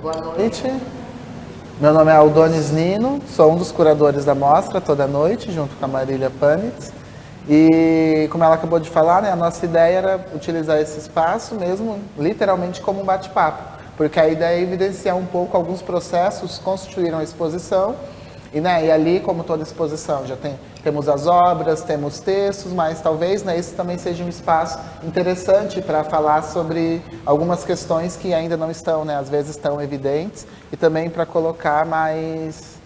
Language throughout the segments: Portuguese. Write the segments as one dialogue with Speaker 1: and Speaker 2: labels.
Speaker 1: Boa noite. Meu nome é Aldonis Nino, sou um dos curadores da mostra Toda Noite, junto com a Marília Panitz. E, como ela acabou de falar, né, a nossa ideia era utilizar esse espaço mesmo, literalmente, como um bate-papo. Porque a ideia é evidenciar um pouco alguns processos que constituíram a exposição. E ali, como toda exposição, temos as obras, temos textos, mas talvez esse também seja um espaço interessante para falar sobre algumas questões que ainda não estão, às vezes tão evidentes, e também para colocar mais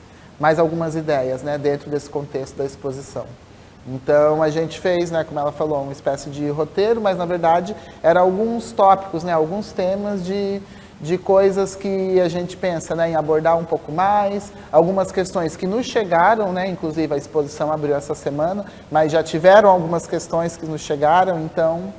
Speaker 1: algumas ideias dentro desse contexto da exposição. Então, a gente fez, como ela falou, uma espécie de roteiro, mas na verdade eram alguns tópicos, alguns temas de coisas que a gente pensa em abordar um pouco mais, algumas questões que nos chegaram, inclusive a exposição abriu essa semana, mas já tiveram algumas questões que nos chegaram, então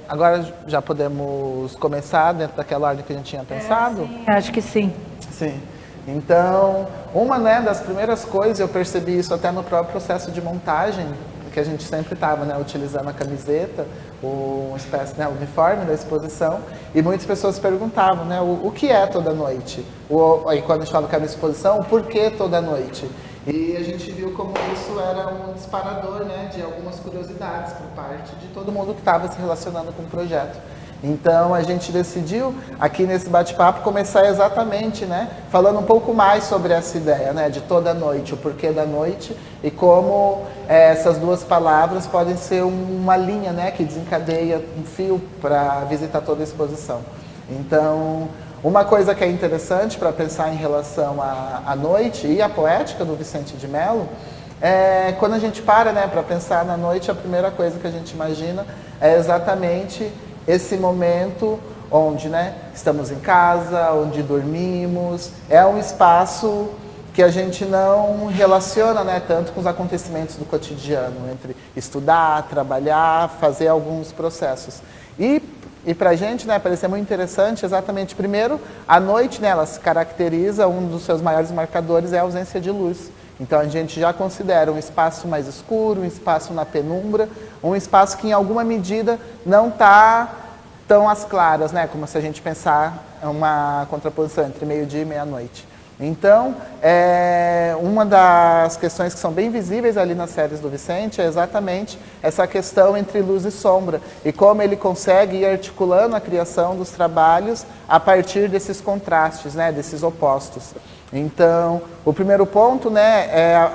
Speaker 1: agora já podemos começar dentro daquela ordem que a gente tinha pensado?
Speaker 2: Sim, acho que sim.
Speaker 1: Sim. Então, uma das primeiras coisas, eu percebi isso até no próprio processo de montagem, que a gente sempre estava utilizando a camiseta, uma espécie de uniforme da exposição, e muitas pessoas perguntavam o que é Toda Noite? Aí quando a gente fala que é uma exposição, o porquê Toda Noite? E a gente viu como isso era um disparador de algumas curiosidades por parte de todo mundo que estava se relacionando com o projeto. Então, a gente decidiu, aqui nesse bate-papo, começar exatamente, falando um pouco mais sobre essa ideia, de toda noite, o porquê da noite, e como essas duas palavras podem ser uma linha, que desencadeia um fio para visitar toda a exposição. Então, uma coisa que é interessante para pensar em relação à noite e à poética do Vicente de Mello, quando a gente para pensar na noite, a primeira coisa que a gente imagina é exatamente esse momento onde estamos em casa, onde dormimos, é um espaço que a gente não relaciona tanto com os acontecimentos do cotidiano, entre estudar, trabalhar, fazer alguns processos. E para a gente parecia muito interessante, exatamente, primeiro, a noite ela se caracteriza, um dos seus maiores marcadores é a ausência de luz. Então, a gente já considera um espaço mais escuro, um espaço na penumbra, um espaço que, em alguma medida, não está tão às claras, como se a gente pensar uma contraposição entre meio-dia e meia-noite. Então, uma das questões que são bem visíveis ali nas séries do Vicente é exatamente essa questão entre luz e sombra, e como ele consegue ir articulando a criação dos trabalhos a partir desses contrastes, desses opostos. Então, o primeiro ponto é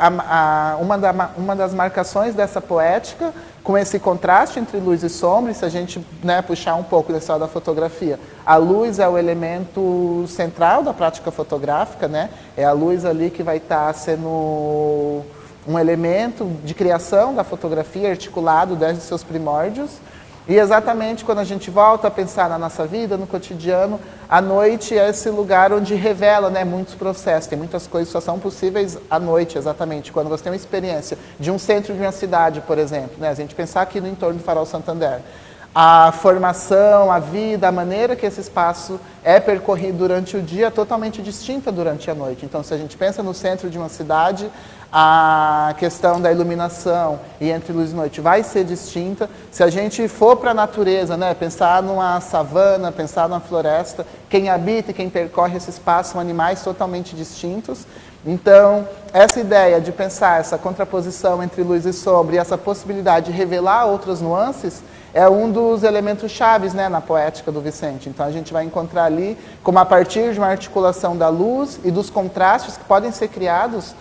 Speaker 1: uma das marcações dessa poética, com esse contraste entre luz e sombra, e se a gente puxar um pouco dessa hora da fotografia, a luz é o elemento central da prática fotográfica, é a luz ali que vai estar sendo um elemento de criação da fotografia, articulado desde seus primórdios. E exatamente quando a gente volta a pensar na nossa vida, no cotidiano, a noite é esse lugar onde revela muitos processos. Tem muitas coisas que só são possíveis à noite, exatamente. Quando você tem uma experiência de um centro de uma cidade, por exemplo, a gente pensar aqui no entorno do Farol Santander, a formação, a vida, a maneira que esse espaço é percorrido durante o dia é totalmente distinta durante a noite. Então, se a gente pensa no centro de uma cidade, a questão da iluminação e entre luz e noite vai ser distinta. Se a gente for para a natureza, pensar numa savana, pensar numa floresta, quem habita e quem percorre esse espaço são animais totalmente distintos. Então, essa ideia de pensar essa contraposição entre luz e sombra e essa possibilidade de revelar outras nuances é um dos elementos chaves na poética do Vicente. Então, a gente vai encontrar ali, como a partir de uma articulação da luz e dos contrastes que podem ser criados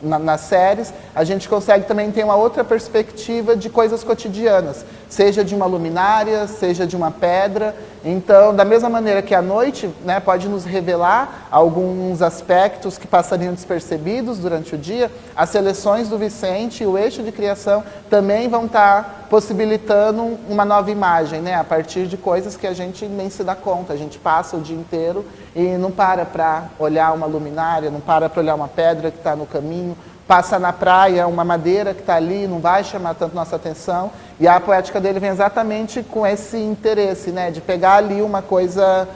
Speaker 1: nas séries, a gente consegue também ter uma outra perspectiva de coisas cotidianas, seja de uma luminária, seja de uma pedra. Então, da mesma maneira que a noite pode nos revelar alguns aspectos que passariam despercebidos durante o dia, as seleções do Vicente e o eixo de criação também vão estar possibilitando uma nova imagem, a partir de coisas que a gente nem se dá conta. A gente passa o dia inteiro e não para olhar uma luminária, não para olhar uma pedra que está no caminho, passa na praia, uma madeira que está ali, não vai chamar tanto nossa atenção. E a poética dele vem exatamente com esse interesse, de pegar ali uma coisa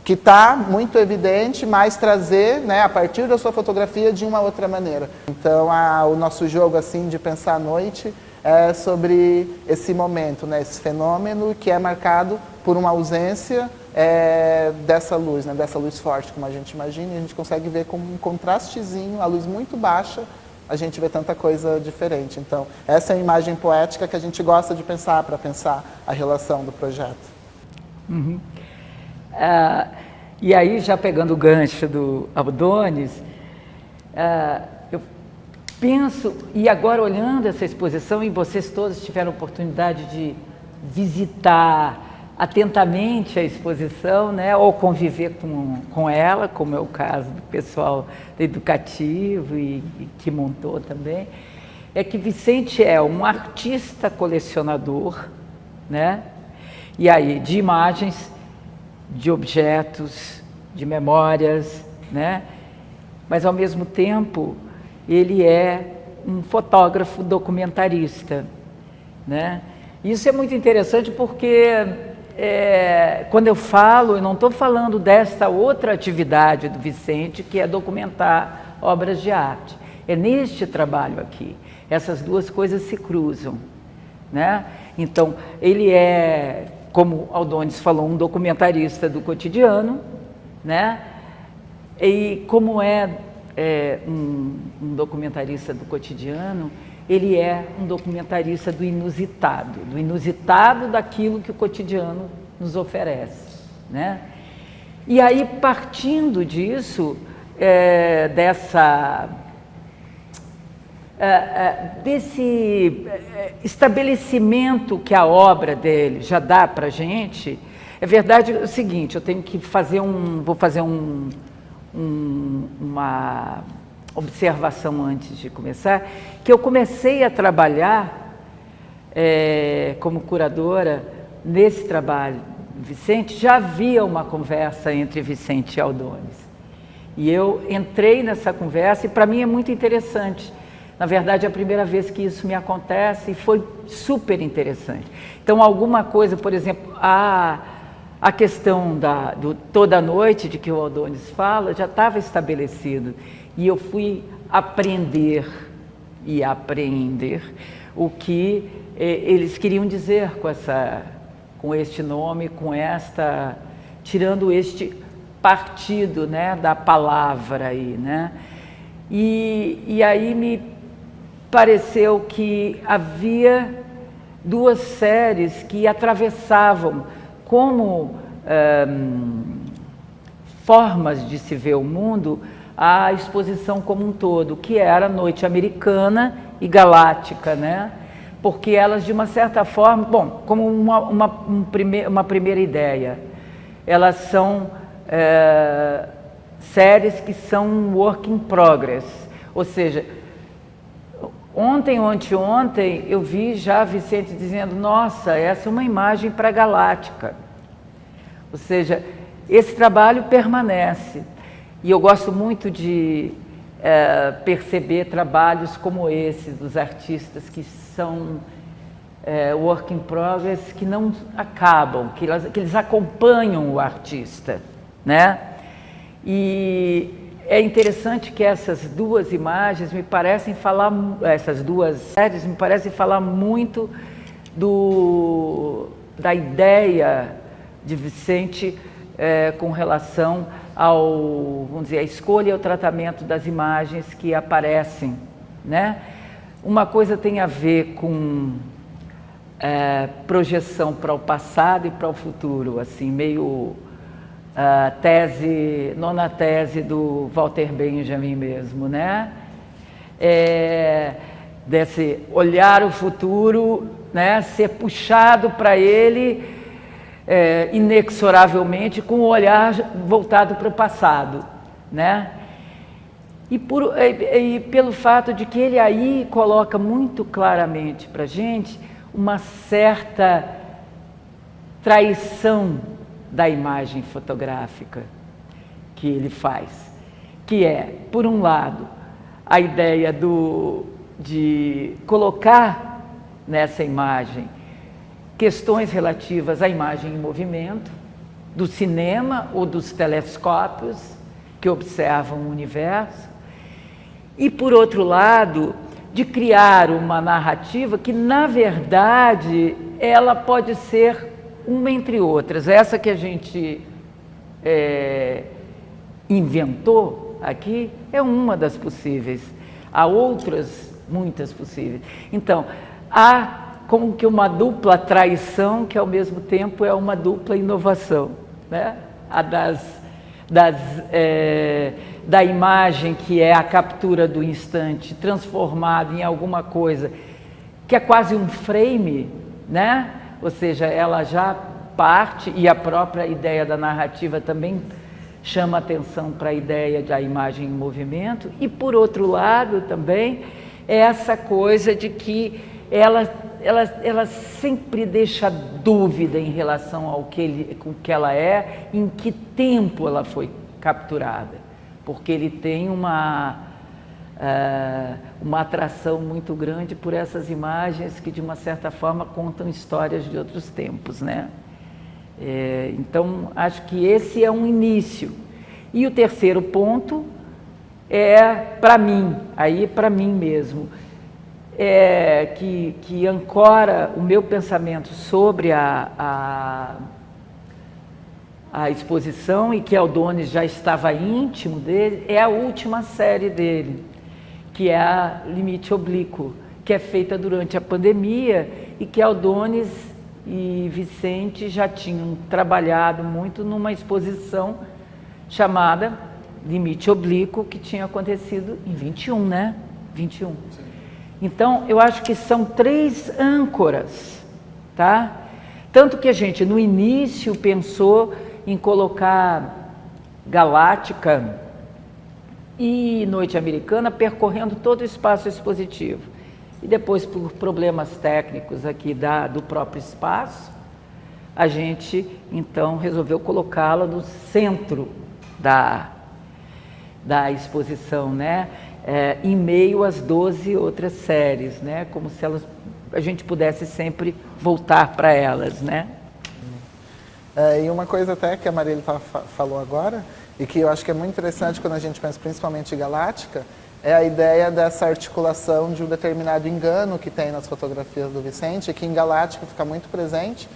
Speaker 1: que está muito evidente, mas trazer, a partir da sua fotografia, de uma outra maneira. Então, o nosso jogo assim de pensar a noite é sobre esse momento, esse fenômeno que é marcado por uma ausência dessa luz, né, dessa luz forte, como a gente imagina, e a gente consegue ver com um contrastezinho, a luz muito baixa, a gente vê tanta coisa diferente. Então, essa é a imagem poética que a gente gosta de pensar para pensar a relação do projeto.
Speaker 2: Uhum. E aí, já pegando o gancho do Adonis, eu penso, e agora olhando essa exposição, e vocês todos tiveram a oportunidade de visitar atentamente a exposição, né, ou conviver com ela, como é o caso do pessoal do educativo e que montou também, é que Vicente é um artista colecionador, né, e aí de imagens, de objetos, de memórias, né, mas ao mesmo tempo ele é um fotógrafo documentarista, né. Isso é muito interessante porque quando eu falo, eu não estou falando desta outra atividade do Vicente, que é documentar obras de arte. É neste trabalho aqui. Essas duas coisas se cruzam, né? Então, ele é, como Adonis falou, um documentarista do cotidiano, né? E como um documentarista do cotidiano, ele é um documentarista do inusitado daquilo que o cotidiano nos oferece, né? E aí, partindo disso, desse estabelecimento que a obra dele já dá para a gente, é verdade o seguinte, eu tenho que fazer vou fazer uma observação antes de começar, que eu comecei a trabalhar como curadora nesse trabalho Vicente, já havia uma conversa entre Vicente e Adonis. E eu entrei nessa conversa e para mim é muito interessante. Na verdade, é a primeira vez que isso me acontece e foi super interessante. Então, alguma coisa, por exemplo, a questão do toda a noite de que o Adonis fala já estava estabelecido. E eu fui aprender e apreender o que eles queriam dizer com este nome, tirando este partido, né, da palavra aí, né? E aí me pareceu que havia duas séries que atravessavam como formas de se ver o mundo a exposição como um todo, que era Noite Americana e Galáctica, né? Porque elas, de uma certa forma, bom, como uma primeira ideia, elas são séries que são work in progress, ou seja, ontem ou anteontem eu vi já Vicente dizendo, nossa, essa é uma imagem para a Galáctica, ou seja, esse trabalho permanece. E eu gosto muito de perceber trabalhos como esse, dos artistas que são work in progress, que não acabam, que eles acompanham o artista, né? E é interessante que essas duas imagens me parecem falar, essas duas séries me parecem falar muito da ideia de Vicente com relação vamos dizer, a escolha e o tratamento das imagens que aparecem, né? Uma coisa tem a ver com projeção para o passado e para o futuro, assim, meio nona tese do Walter Benjamin mesmo, né? Desse olhar o futuro, né? Ser puxado para ele inexoravelmente com o olhar voltado para o passado, né? E pelo fato de que ele aí coloca muito claramente para a gente uma certa traição da imagem fotográfica que ele faz, que é, por um lado, a ideia de colocar nessa imagem questões relativas à imagem em movimento, do cinema ou dos telescópios que observam o universo, e, por outro lado, de criar uma narrativa que, na verdade, ela pode ser uma entre outras. Essa que a gente inventou aqui é uma das possíveis. Há outras, muitas possíveis. Então, há como que uma dupla traição que ao mesmo tempo é uma dupla inovação, né? A da imagem que é a captura do instante transformada em alguma coisa que é quase um frame, né? Ou seja, ela já parte, e a própria ideia da narrativa também chama atenção para a ideia da imagem em movimento, e por outro lado também essa coisa de que ela sempre deixa dúvida em relação ao com que ela é, em que tempo ela foi capturada, porque ele tem uma atração muito grande por essas imagens que de uma certa forma contam histórias de outros tempos, né? Então acho que esse é um início. E o terceiro ponto é para mim, aí para mim mesmo, que ancora o meu pensamento sobre a exposição, e que Aldones já estava íntimo dele, é a última série dele, que é a Limite Oblíquo, que é feita durante a pandemia e que Aldones e Vicente já tinham trabalhado muito numa exposição chamada Limite Oblíquo, que tinha acontecido em 21, né? 21. Sim. Então, eu acho que são 3 âncoras, tá? Tanto que a gente, no início, pensou em colocar Galáctica e Noite Americana percorrendo todo o espaço expositivo. E depois, por problemas técnicos aqui do próprio espaço, a gente, então, resolveu colocá-la no centro da exposição, né? Em meio às 12 outras séries, né? Como se a gente pudesse sempre voltar para elas, né?
Speaker 1: E uma coisa até que a Marília falou agora, e que eu acho que é muito interessante quando a gente pensa principalmente em Galáctica, é a ideia dessa articulação de um determinado engano que tem nas fotografias do Vicente, que em Galáctica fica muito presente,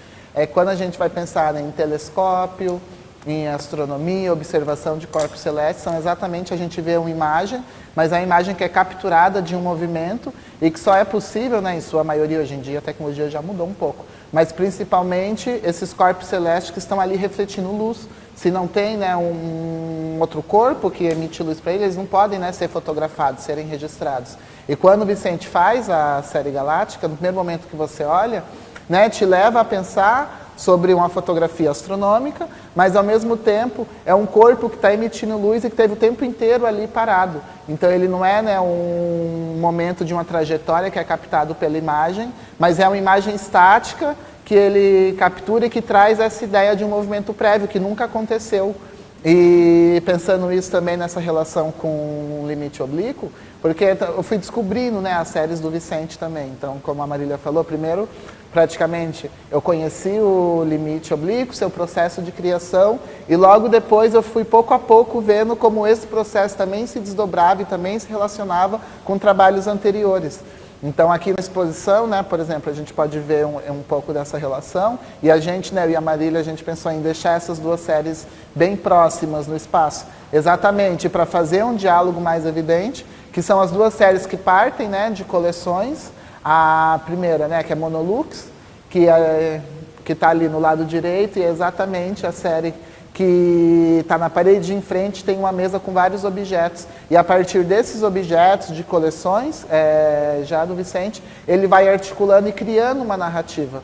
Speaker 1: quando a gente vai pensar em telescópio, em astronomia, observação de corpos celestes, são exatamente, a gente vê uma imagem, mas a imagem que é capturada de um movimento e que só é possível, né, em sua maioria hoje em dia, a tecnologia já mudou um pouco, mas principalmente esses corpos celestes que estão ali refletindo luz. Se não tem, né, um outro corpo que emite luz para eles não podem, né, ser fotografados, serem registrados. E quando o Vicente faz a série Galáctica, no primeiro momento que você olha, né, te leva a pensar sobre uma fotografia astronômica, mas ao mesmo tempo é um corpo que está emitindo luz e que teve o tempo inteiro ali parado. Então ele não é, né, um momento de uma trajetória que é captado pela imagem, mas é uma imagem estática que ele captura e que traz essa ideia de um movimento prévio que nunca aconteceu. E pensando isso também nessa relação com o Limite Oblíquo, porque eu fui descobrindo, né, as séries do Vicente também. Então, como a Marília falou, primeiro, praticamente, eu conheci o Limite Oblíquo, seu processo de criação, e logo depois eu fui pouco a pouco vendo como esse processo também se desdobrava e também se relacionava com trabalhos anteriores. Então, aqui na exposição, né, por exemplo, a gente pode ver um pouco dessa relação, e a gente, né, eu e a Marília, a gente pensou em deixar essas 2 séries bem próximas no espaço, exatamente para fazer um diálogo mais evidente, que são as 2 séries que partem, né, de coleções. A primeira, né, que é Monolux, que está ali no lado direito, e é exatamente a série que está na parede em frente, tem uma mesa com vários objetos. E a partir desses objetos de coleções, já do Vicente, ele vai articulando e criando uma narrativa.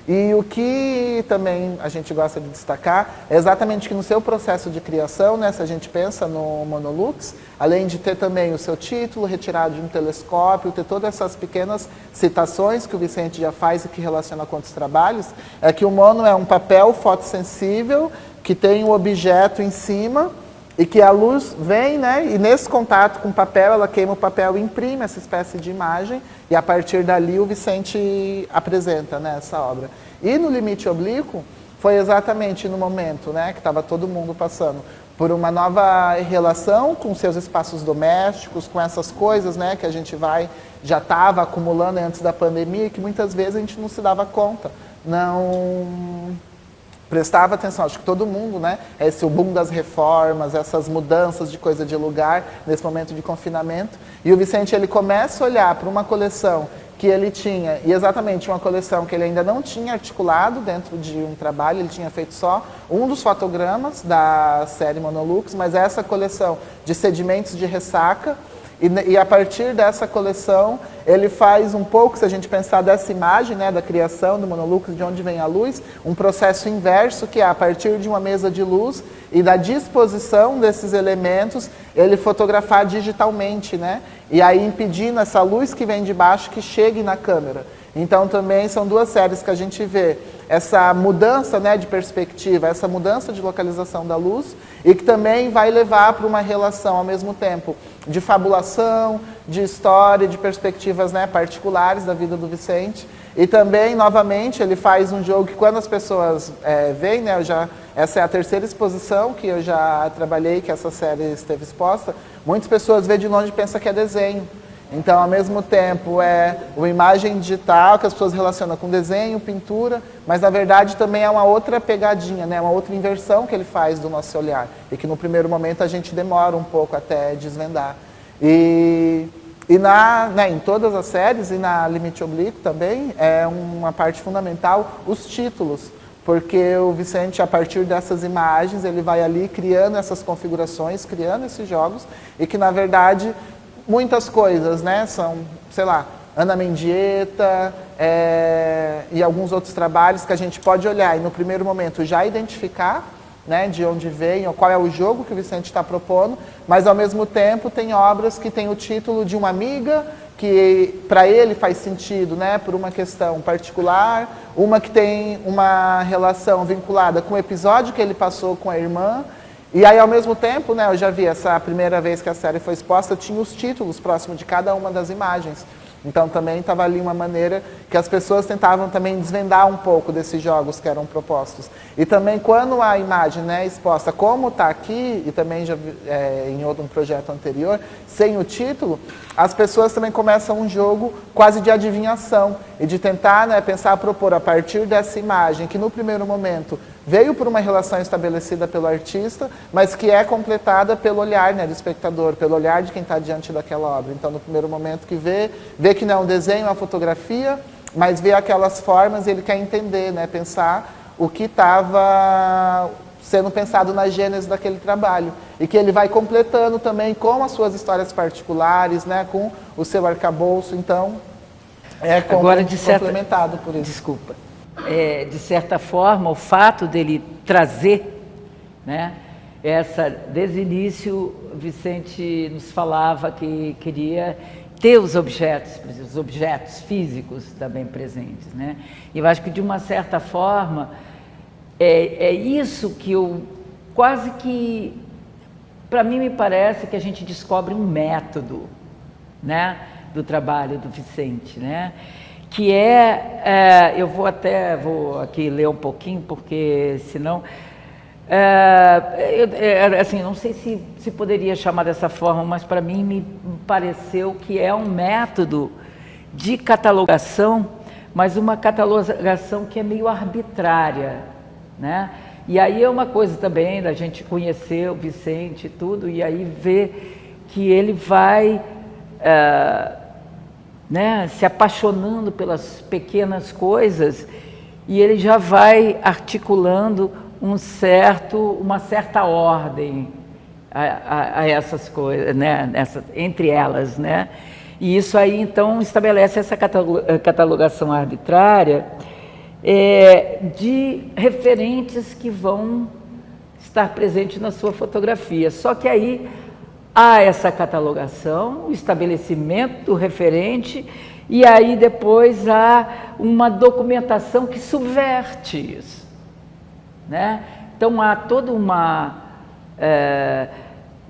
Speaker 1: E o que também a gente gosta de destacar é exatamente que no seu processo de criação, né, se a gente pensa no Monolux, além de ter também o seu título retirado de um telescópio, ter todas essas pequenas citações que o Vicente já faz e que relaciona com outros trabalhos, é que o mono é um papel fotossensível que tem o objeto em cima e que a luz vem, né, e nesse contato com o papel, ela queima o papel e imprime essa espécie de imagem, e a partir dali o Vicente apresenta, né, essa obra. E no Limite Oblíquo foi exatamente no momento, né, que estava todo mundo passando por uma nova relação com seus espaços domésticos, com essas coisas, né, que a gente já estava acumulando antes da pandemia e que muitas vezes a gente não se dava conta. prestava atenção, acho que todo mundo, né? O boom das reformas, essas mudanças de coisa de lugar nesse momento de confinamento. E o Vicente, ele começa a olhar para uma coleção que ele tinha, e exatamente uma coleção que ele ainda não tinha articulado dentro de um trabalho, ele tinha feito só um dos fotogramas da série Monolux, mas essa coleção de sedimentos de ressaca. E a partir dessa coleção, ele faz um pouco, se a gente pensar dessa imagem, né, da criação do Monolux, de onde vem a luz, um processo inverso, que é a partir de uma mesa de luz e da disposição desses elementos, ele fotografar digitalmente, né? E aí impedindo essa luz que vem de baixo que chegue na câmera. Então também são duas séries que a gente vê essa mudança, né, de perspectiva, essa mudança de localização da luz, e que também vai levar para uma relação ao mesmo tempo de fabulação, de história, de perspectivas, né, particulares da vida do Vicente. E também, novamente, ele faz um jogo que quando as pessoas veem, né, essa é a terceira exposição que eu já trabalhei, que essa série esteve exposta, muitas pessoas veem de longe e pensam que é desenho. Então, ao mesmo tempo, é uma imagem digital que as pessoas relacionam com desenho, pintura, mas na verdade também é uma outra pegadinha, né? Uma outra inversão que ele faz do nosso olhar. E que no primeiro momento a gente demora um pouco até desvendar. E em todas as séries, e na Limite Oblíquo também, é uma parte fundamental os títulos. Porque o Vicente, a partir dessas imagens, ele vai ali criando essas configurações, criando esses jogos, e que na verdade muitas coisas, né, são, sei lá, Ana Mendieta e alguns outros trabalhos que a gente pode olhar e no primeiro momento já identificar, né, de onde vem, ou qual é o jogo que o Vicente está propondo, mas ao mesmo tempo tem obras que têm o título de uma amiga, que para ele faz sentido, né, por uma questão particular, uma que tem uma relação vinculada com o episódio que ele passou com a irmã. E aí, ao mesmo tempo, né, eu já vi essa primeira vez que a série foi exposta, tinha os títulos próximos de cada uma das imagens. Então, também estava ali uma maneira que as pessoas tentavam também desvendar um pouco desses jogos que eram propostos. E também, quando a imagem, né, é exposta como está aqui, e também já em outro projeto anterior, sem o título, as pessoas também começam um jogo quase de adivinhação e de tentar, né, pensar, propor a partir dessa imagem, que no primeiro momento veio por uma relação estabelecida pelo artista, mas que é completada pelo olhar, né, do espectador, pelo olhar de quem está diante daquela obra. Então, no primeiro momento que vê que não é um desenho, é uma fotografia, mas vê aquelas formas e ele quer entender, né, pensar o que estava sendo pensado na gênese daquele trabalho. E que ele vai completando também com as suas histórias particulares, né, com o seu arcabouço. Então, complementado por isso.
Speaker 2: Desculpa. De certa forma, o fato dele trazer, né, desde o início, Vicente nos falava que queria ter os objetos físicos também presentes, né? E eu acho que, de uma certa forma, é isso que eu quase que, para mim, me parece que a gente descobre um método, né, do trabalho do Vicente, né? Que eu vou aqui ler um pouquinho, porque senão, assim, não sei se poderia chamar dessa forma, mas para mim me pareceu que é um método de catalogação, mas uma catalogação que é meio arbitrária, né? E aí é uma coisa também da gente conhecer o Vicente e tudo, e aí ver que ele vai né, se apaixonando pelas pequenas coisas, e ele já vai articulando uma certa ordem a essas coisas, né, entre elas, né? E isso aí então estabelece essa catalogação arbitrária de referentes que vão estar presentes na sua fotografia. Só que aí há essa catalogação, o estabelecimento do referente, e aí depois há uma documentação que subverte isso, né? Então há toda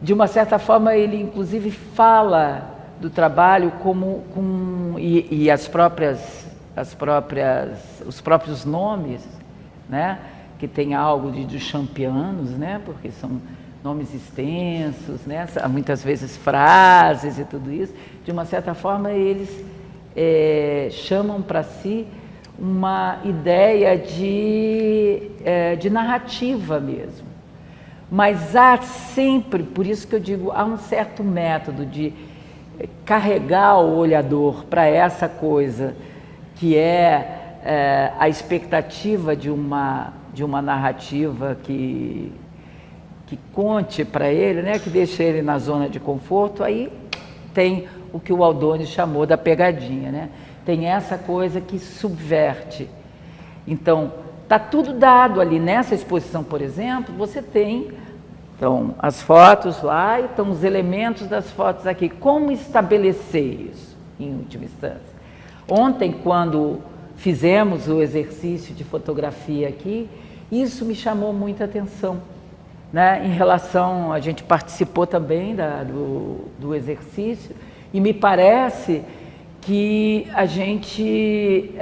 Speaker 2: de uma certa forma, ele inclusive fala do trabalho e os próprios nomes, né? Que tem algo de champianos, né? Porque são nomes extensos, né? Muitas vezes frases e tudo isso. De uma certa forma, eles chamam para si uma ideia de narrativa mesmo. Mas há sempre, por isso que eu digo, há um certo método de carregar o olhador para essa coisa que é a expectativa de uma narrativa que conte para ele, né, que deixe ele na zona de conforto. Aí tem o que o Aldoni chamou da pegadinha, né? Tem essa coisa que subverte. Então, está tudo dado ali nessa exposição, por exemplo, você tem então, as fotos lá e estão os elementos das fotos aqui. Como estabelecer isso, em última instância? Ontem, quando fizemos o exercício de fotografia aqui, isso me chamou muita atenção, né? Em relação, a gente participou também do exercício, e me parece que a gente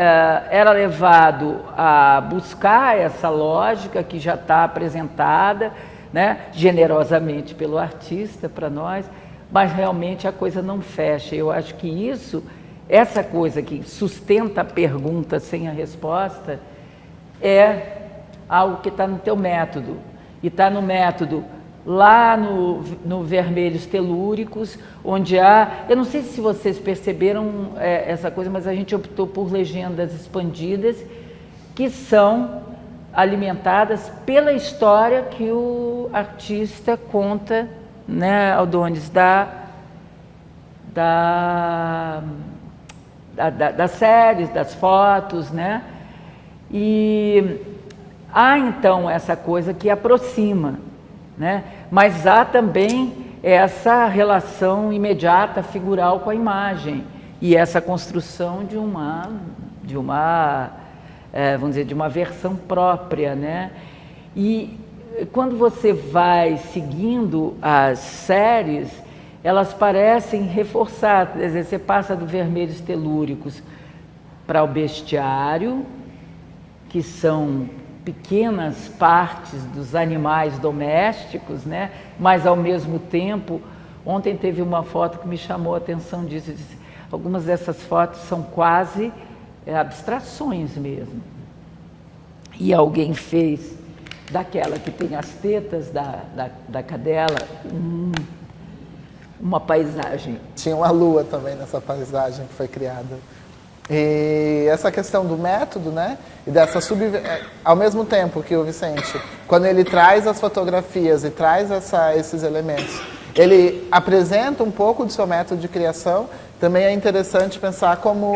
Speaker 2: era levado a buscar essa lógica que já está apresentada, né, generosamente pelo artista para nós, mas realmente a coisa não fecha. Eu acho que essa coisa que sustenta a pergunta sem a resposta, é algo que está no teu método, e está no método lá no Vermelhos Telúricos, onde eu não sei se vocês perceberam essa coisa, mas a gente optou por legendas expandidas, que são alimentadas pela história que o artista conta, né, Aldonis, das séries, das fotos, né? E há então essa coisa que aproxima, né? Mas há também essa relação imediata, figural com a imagem, e essa construção de uma vamos dizer, de uma versão própria, né? E quando você vai seguindo as séries, elas parecem reforçar, quer dizer, você passa do Vermelhos Telúricos para o Bestiário, que são pequenas partes dos animais domésticos, né? Mas ao mesmo tempo, ontem teve uma foto que me chamou a atenção disso, eu disse, algumas dessas fotos são quase abstrações mesmo. E alguém fez daquela que tem as tetas da cadela uma paisagem.
Speaker 1: Tinha uma lua também nessa paisagem que foi criada. E essa questão do método, né? E dessa ao mesmo tempo que o Vicente, quando ele traz as fotografias e traz esses elementos, ele apresenta um pouco do seu método de criação. Também é interessante pensar como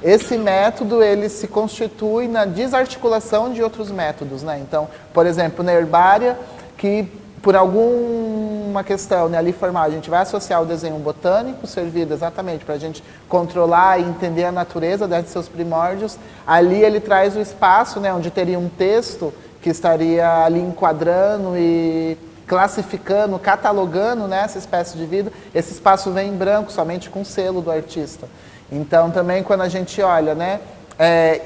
Speaker 1: esse método ele se constitui na desarticulação de outros métodos, né? Então, por exemplo, na herbária, que por alguma questão, né, ali formal, a gente vai associar o desenho botânico, servido exatamente para a gente controlar e entender a natureza desde seus primórdios. Ali ele traz o espaço, né, onde teria um texto que estaria ali enquadrando e classificando, catalogando, né, essa espécie de vida. Esse espaço vem em branco, somente com o selo do artista. Então, também quando a gente olha, né,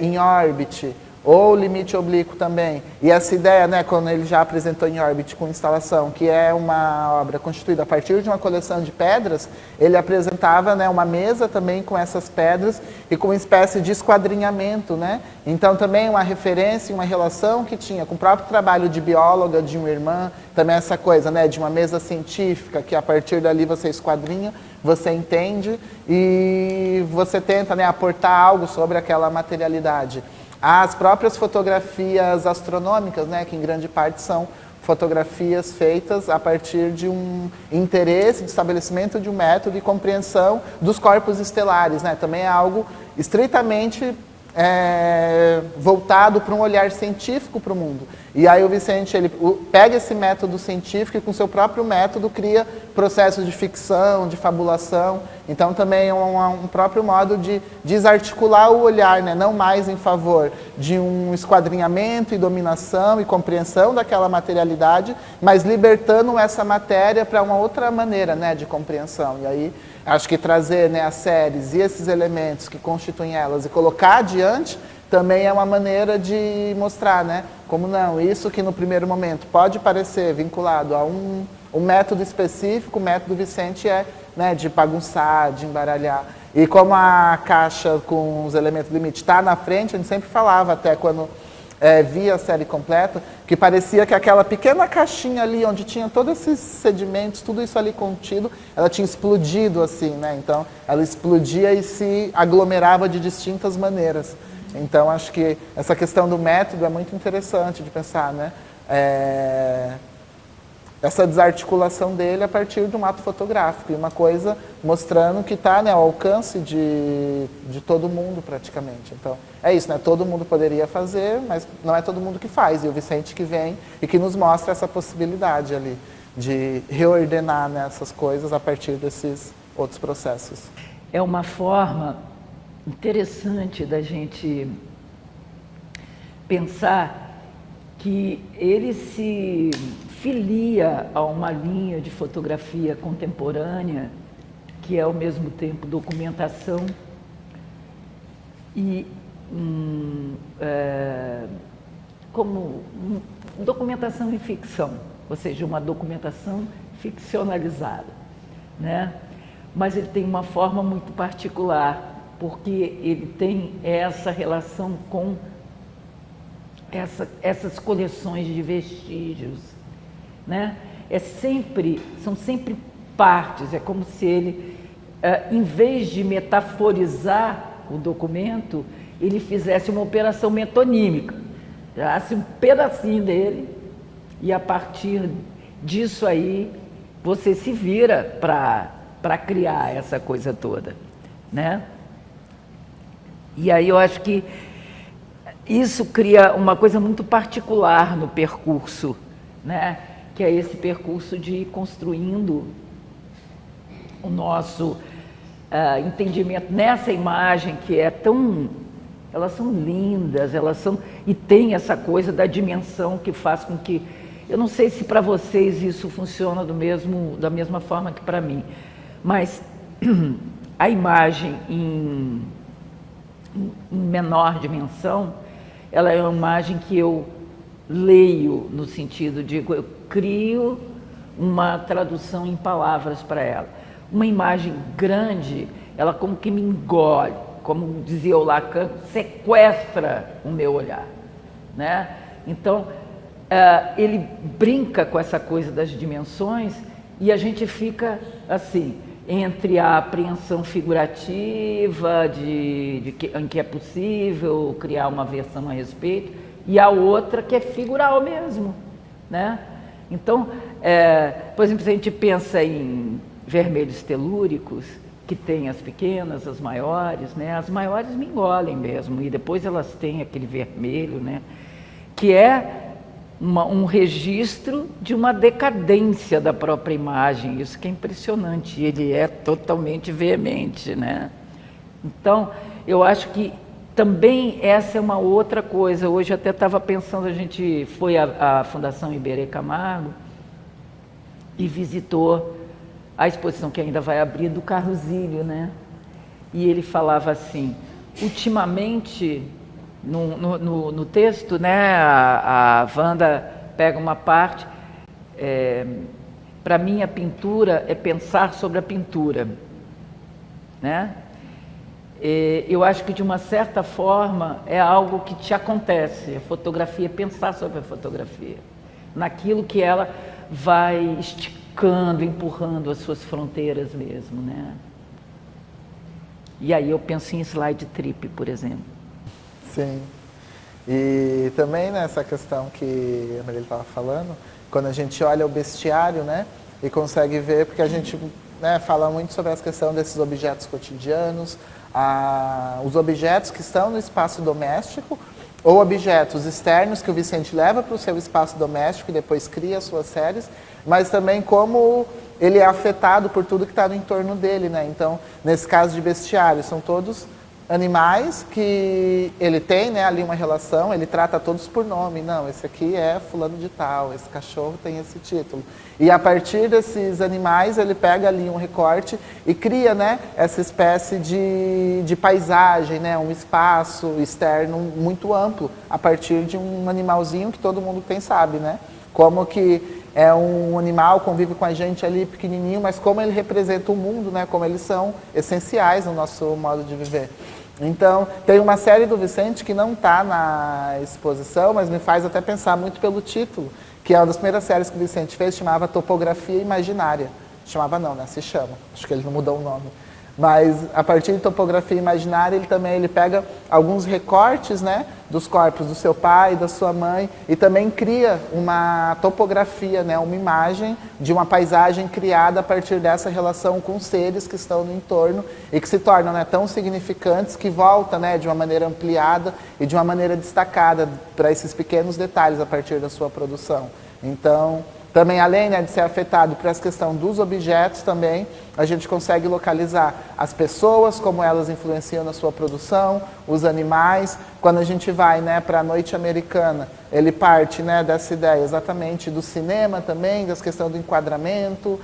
Speaker 1: em Orbit, ou Limite Oblíquo também, e essa ideia, né, quando ele já apresentou em Orbit com instalação, que é uma obra constituída a partir de uma coleção de pedras, ele apresentava, né, uma mesa também com essas pedras e com uma espécie de esquadrinhamento, né? Então também uma referência, uma relação que tinha com o próprio trabalho de bióloga de uma irmã, também essa coisa, né, de uma mesa científica, que a partir dali você esquadrinha, você entende e você tenta, né, aportar algo sobre aquela materialidade. As próprias fotografias astronômicas, né, que em grande parte são fotografias feitas a partir de um interesse de estabelecimento de um método e compreensão dos corpos estelares, né? Também é algo estritamente voltado para um olhar científico para o mundo. E aí o Vicente ele pega esse método científico e com seu próprio método cria processos de ficção, de fabulação. Então também é um próprio modo de desarticular o olhar, né? Não mais em favor de um esquadrinhamento e dominação e compreensão daquela materialidade, mas libertando essa matéria para uma outra maneira, né, de compreensão. E aí acho que trazer, né, as séries e esses elementos que constituem elas e colocar adiante também é uma maneira de mostrar, né, como não, isso que no primeiro momento pode parecer vinculado a um método específico, o método Vicente né, de bagunçar, de embaralhar. E como a caixa com os elementos limite está na frente, a gente sempre falava, até quando via a série completa, que parecia que aquela pequena caixinha ali, onde tinha todos esses sedimentos, tudo isso ali contido, ela tinha explodido assim, né? Então, ela explodia e se aglomerava de distintas maneiras. Então, acho que essa questão do método é muito interessante de pensar, né? Essa desarticulação dele a partir de um ato fotográfico, e uma coisa mostrando que está, né, ao alcance de todo mundo praticamente. Então, é isso, né? Todo mundo poderia fazer, mas não é todo mundo que faz. E o Vicente que vem e que nos mostra essa possibilidade ali de reordenar, né, essas coisas a partir desses outros processos.
Speaker 2: É uma forma interessante da gente pensar que ele se filia a uma linha de fotografia contemporânea, que é ao mesmo tempo documentação e documentação e ficção, ou seja, uma documentação ficcionalizada, né? Mas ele tem uma forma muito particular, porque ele tem essa relação com essas coleções de vestígios, né? São sempre partes, é como se ele, em vez de metaforizar o documento, ele fizesse uma operação metonímica, tirasse um pedacinho dele e a partir disso aí você se vira para criar essa coisa toda, né? E aí eu acho que isso cria uma coisa muito particular no percurso, né? Que é esse percurso de ir construindo o nosso entendimento nessa imagem que é tão... Elas são lindas, e tem essa coisa da dimensão que faz com que... Eu não sei se para vocês isso funciona da mesma forma que para mim, mas a imagem em menor dimensão, ela é uma imagem que eu leio no sentido de eu crio uma tradução em palavras para ela. Uma imagem grande, ela como que me engole, como dizia o Lacan, sequestra o meu olhar, né? Então, ele brinca com essa coisa das dimensões e a gente fica assim, entre a apreensão figurativa em que é possível criar uma versão a respeito e a outra que é figural mesmo, né? Então, por exemplo, se a gente pensa em vermelhos telúricos, que tem as pequenas, as maiores, né? As maiores me engolem mesmo e depois elas têm aquele vermelho, né? Que é um registro de uma decadência da própria imagem, isso que é impressionante, ele é totalmente veemente, né? Então, eu acho que também essa é uma outra coisa. Hoje até estava pensando, a gente foi à Fundação Iberê Camargo e visitou a exposição que ainda vai abrir do Carlos Ilho, né? E ele falava assim, ultimamente... No texto, né, a Wanda pega uma parte, para mim a pintura é pensar sobre a pintura, né? Eu acho que de uma certa forma é algo que te acontece, a fotografia é pensar sobre a fotografia, naquilo que ela vai esticando, empurrando as suas fronteiras mesmo, né? E aí eu penso em slide trip, por exemplo.
Speaker 1: Sim. E também nessa questão que a Marília estava falando, quando a gente olha o bestiário, né, e consegue ver, porque a gente, né, fala muito sobre essa questão desses objetos cotidianos, os objetos que estão no espaço doméstico, ou objetos externos que o Vicente leva para o seu espaço doméstico e depois cria as suas séries, mas também como ele é afetado por tudo que está no entorno dele, né? Então, nesse caso de bestiário, são todos animais que ele tem, né, ali uma relação, ele trata todos por nome. Não, esse aqui é fulano de tal, esse cachorro tem esse título. E a partir desses animais, ele pega ali um recorte e cria, né, essa espécie de paisagem, né, um espaço externo muito amplo, a partir de um animalzinho que todo mundo tem sabe, né? Como que é um animal, convive com a gente ali pequenininho, mas como ele representa o mundo, né? Como eles são essenciais no nosso modo de viver. Então, tem uma série do Vicente que não está na exposição, mas me faz até pensar muito pelo título, que é uma das primeiras séries que o Vicente fez, chamava Topografia Imaginária. Chamava não, né? Se chama. Acho que ele não mudou o nome. Mas a partir de Topografia Imaginária, ele pega alguns recortes, né, dos corpos do seu pai e da sua mãe e também cria uma topografia, né, uma imagem de uma paisagem criada a partir dessa relação com seres que estão no entorno e que se tornam, né, tão significantes que volta, né, de uma maneira ampliada e de uma maneira destacada para esses pequenos detalhes a partir da sua produção. Então, também, além, né, de ser afetado por essa questão dos objetos também, a gente consegue localizar as pessoas, como elas influenciam na sua produção, os animais. Quando a gente vai, né, para a Noite Americana, ele parte, né, dessa ideia exatamente do cinema também, dessa questão do enquadramento,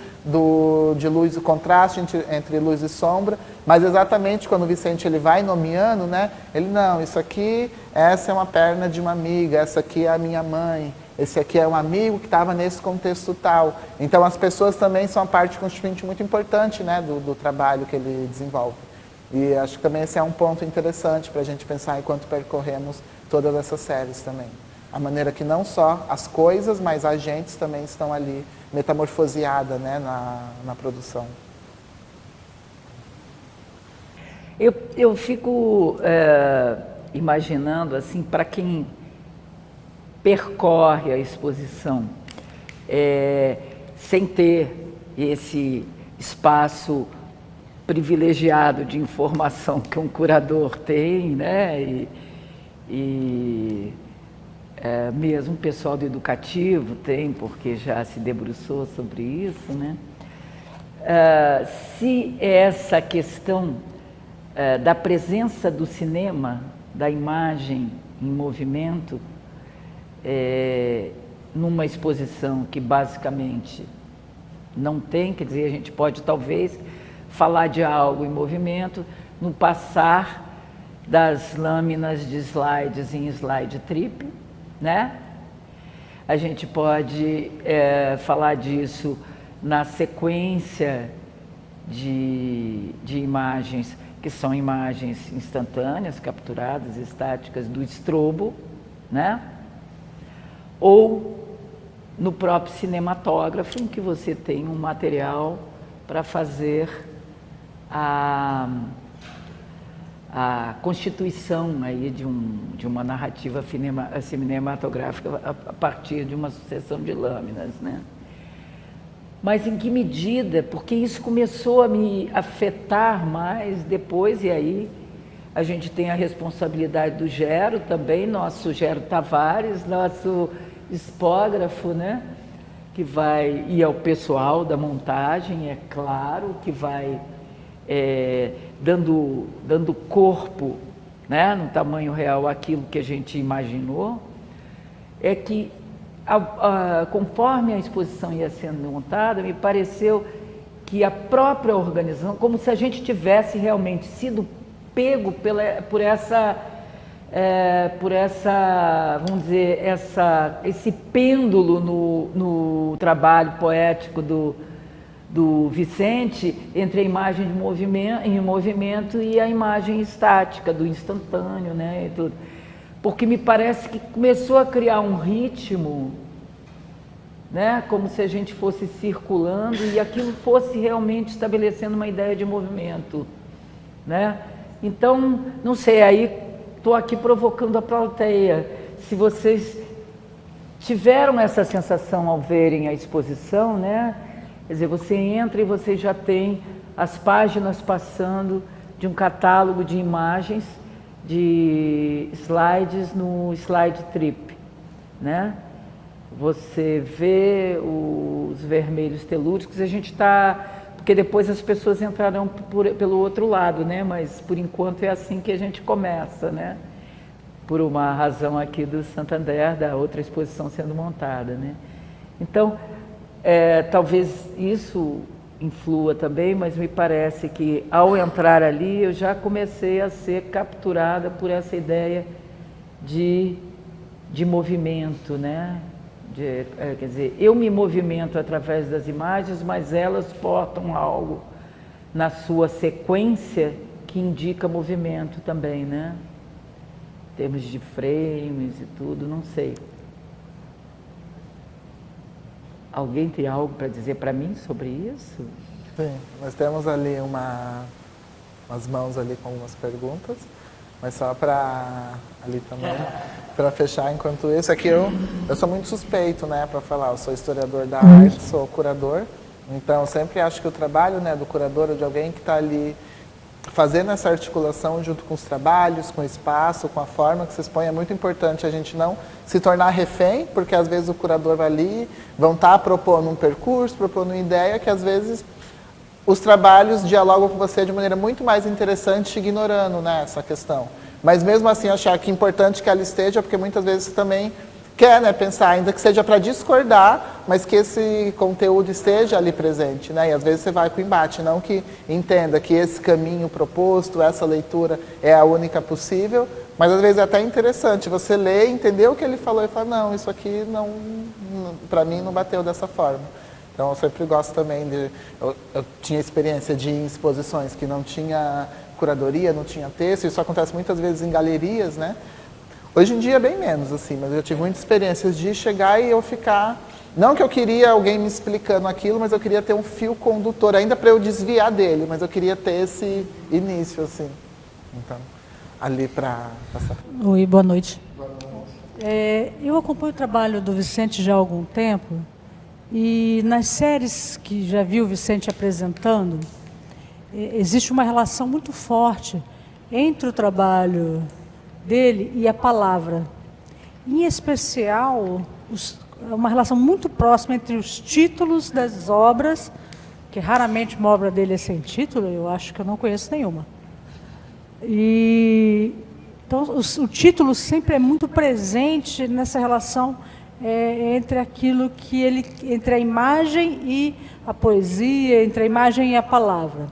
Speaker 1: de luz e contraste entre luz e sombra. Mas exatamente quando o Vicente ele vai nomeando, né, ele, não, isso aqui, essa é uma perna de uma amiga, essa aqui é a minha mãe. Esse aqui é um amigo que estava nesse contexto tal. Então, as pessoas também são uma parte constituinte muito importante, né, do trabalho que ele desenvolve. E acho que também esse é um ponto interessante para a gente pensar enquanto percorremos todas essas séries também. A maneira que não só as coisas, mas agentes também estão ali metamorfoseadas, né, na produção.
Speaker 2: Eu fico imaginando, assim, para quem percorre a exposição sem ter esse espaço privilegiado de informação que um curador tem, né? E mesmo o pessoal do educativo tem, porque já se debruçou sobre isso, né? Se essa questão da presença do cinema, da imagem em movimento, numa exposição que basicamente não tem, quer dizer, a gente pode talvez falar de algo em movimento no passar das lâminas de slides em slide trip, né? A gente pode falar disso na sequência de imagens que são imagens instantâneas, capturadas, estáticas do estrobo, né? Ou no próprio cinematógrafo, em que você tem um material para fazer a constituição aí de uma narrativa cinematográfica a partir de uma sucessão de lâminas, né? Mas em que medida? Porque isso começou a me afetar mais depois, e aí a gente tem a responsabilidade do Gero também, nosso Gero Tavares, nosso expógrafo, né? Que vai, e ao pessoal da montagem, é claro, que vai dando corpo, né, no tamanho real àquilo que a gente imaginou, é que conforme a exposição ia sendo montada, me pareceu que a própria organização, como se a gente tivesse realmente sido pego por essa, vamos dizer, esse pêndulo no trabalho poético do Vicente entre a imagem em movimento e a imagem estática, do instantâneo, né, e tudo. Porque me parece que começou a criar um ritmo, né, como se a gente fosse circulando e aquilo fosse realmente estabelecendo uma ideia de movimento, né? Então, não sei, aí estou aqui provocando a plateia. Se vocês tiveram essa sensação ao verem a exposição, né? Quer dizer, você entra e você já tem as páginas passando de um catálogo de imagens, de slides no slide trip, né? Você vê os vermelhos telúricos, a gente está... Porque depois as pessoas entrarão pelo outro lado, né? Mas por enquanto é assim que a gente começa, né? Por uma razão aqui do Santander, da outra exposição sendo montada, né? Então, talvez isso influa também, mas me parece que ao entrar ali eu já comecei a ser capturada por essa ideia de movimento, né? Quer dizer, eu me movimento através das imagens, mas elas portam algo na sua sequência que indica movimento também, né? Em termos de frames e tudo, não sei. Alguém tem algo para dizer para mim sobre isso?
Speaker 1: Sim, nós temos ali umas mãos ali com algumas perguntas, mas só para ali também, para fechar enquanto isso, aqui eu sou muito suspeito, né, para falar, eu sou historiador da arte, sou curador, então sempre acho que o trabalho, né, do curador ou de alguém que está ali fazendo essa articulação junto com os trabalhos, com o espaço, com a forma que se expõe, é muito importante a gente não se tornar refém, porque às vezes o curador vai ali, vão estar propondo um percurso, propondo uma ideia que às vezes os trabalhos dialogam com você de maneira muito mais interessante, ignorando, né, essa questão. Mas mesmo assim, achar que é importante que ela esteja, porque muitas vezes você também quer, né, pensar, ainda que seja para discordar, mas que esse conteúdo esteja ali presente, né? E às vezes você vai com o embate, não que entenda que esse caminho proposto, essa leitura é a única possível, mas às vezes é até interessante você ler, entender o que ele falou e falar, não, isso aqui não para mim não bateu dessa forma. Então eu sempre gosto também de... Eu tinha experiência de ir em exposições que não tinha curadoria, não tinha texto, isso acontece muitas vezes em galerias, né? Hoje em dia bem menos, assim, mas eu tive muitas experiências de chegar e eu ficar... Não que eu queria alguém me explicando aquilo, mas eu queria ter um fio condutor, ainda para eu desviar dele, mas eu queria ter esse início, assim. Então, ali para passar.
Speaker 3: Oi, boa noite. Eu acompanho o trabalho do Vicente já há algum tempo, e nas séries que já vi o Vicente apresentando, existe uma relação muito forte entre o trabalho dele e a palavra. Em especial, uma relação muito próxima entre os títulos das obras, que raramente uma obra dele é sem título, eu acho que eu não conheço nenhuma. Então, o título sempre é muito presente nessa relação entre aquilo que ele, entre a imagem e a poesia, entre a imagem e a palavra.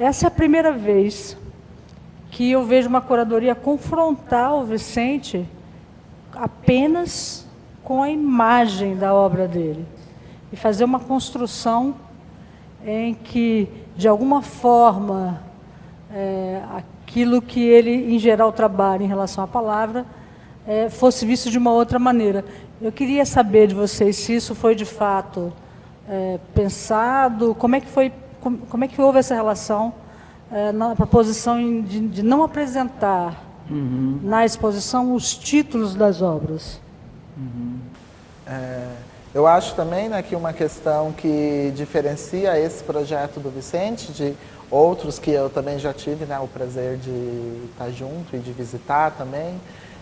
Speaker 3: Essa é a primeira vez que eu vejo uma curadoria confrontar o Vicente apenas com a imagem da obra dele e fazer uma construção em que, de alguma forma, aquilo que ele, em geral, trabalha em relação à palavra, fosse visto de uma outra maneira. Eu queria saber de vocês se isso foi, de fato, pensado, como é que houve essa relação na proposição de não apresentar na exposição os títulos das obras.
Speaker 1: Eu acho também, né, que uma questão que diferencia esse projeto do Vicente de outros que eu também já tive, né, o prazer de estar junto e de visitar também,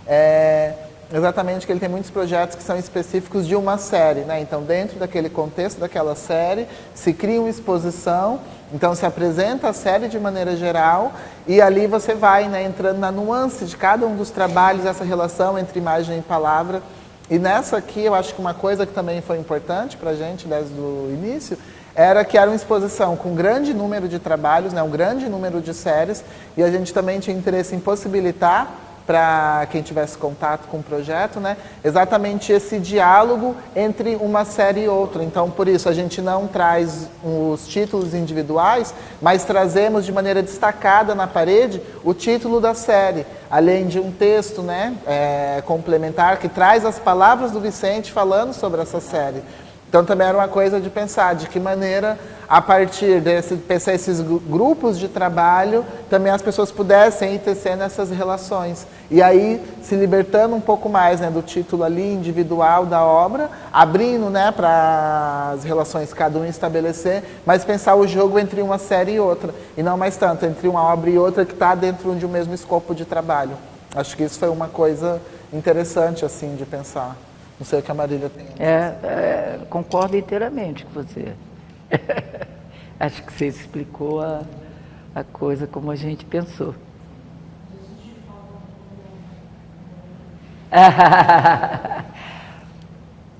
Speaker 1: é exatamente que ele tem muitos projetos que são específicos de uma série, né? Então, dentro daquele contexto daquela série, se cria uma exposição, então se apresenta a série de maneira geral e ali você vai, né, entrando na nuance de cada um dos trabalhos, essa relação entre imagem e palavra. E nessa aqui, eu acho que uma coisa que também foi importante para a gente desde o início, era que era uma exposição com um grande número de trabalhos, né, um grande número de séries, e a gente também tinha interesse em possibilitar para quem tivesse contato com o projeto, né, exatamente esse diálogo entre uma série e outra. Então, por isso, a gente não traz os títulos individuais, mas trazemos de maneira destacada na parede o título da série, além de um texto, né, complementar que traz as palavras do Vicente falando sobre essa série. Então, também era uma coisa de pensar de que maneira, a partir desses grupos de trabalho, também as pessoas pudessem ir tecendo essas relações. E aí, se libertando um pouco mais, né, do título ali individual da obra, abrindo, né, para as relações que cada um estabelecer, mas pensar o jogo entre uma série e outra. E não mais tanto entre uma obra e outra que está dentro de um mesmo escopo de trabalho. Acho que isso foi uma coisa interessante, assim, de pensar. Não sei o que a Marília tem.
Speaker 2: Concordo inteiramente com você. Acho que você explicou a coisa como a gente pensou.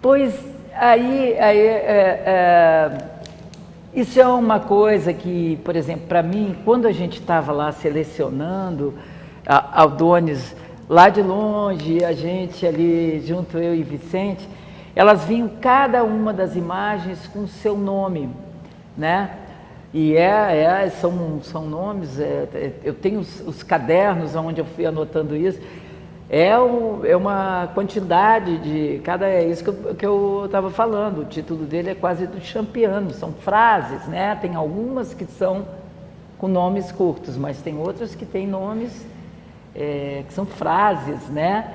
Speaker 2: Pois aí isso é uma coisa que, por exemplo, para mim, quando a gente estava lá selecionando Aldones lá de longe, a gente ali junto, eu e Vicente, elas vinham cada uma das imagens com o seu nome, né? E são nomes, eu tenho os cadernos onde eu fui anotando isso, é uma quantidade de, é isso que eu estava falando, o título dele é quase do Champiano, são frases, né? Tem algumas que são com nomes curtos, mas tem outras que têm nomes que são frases, né?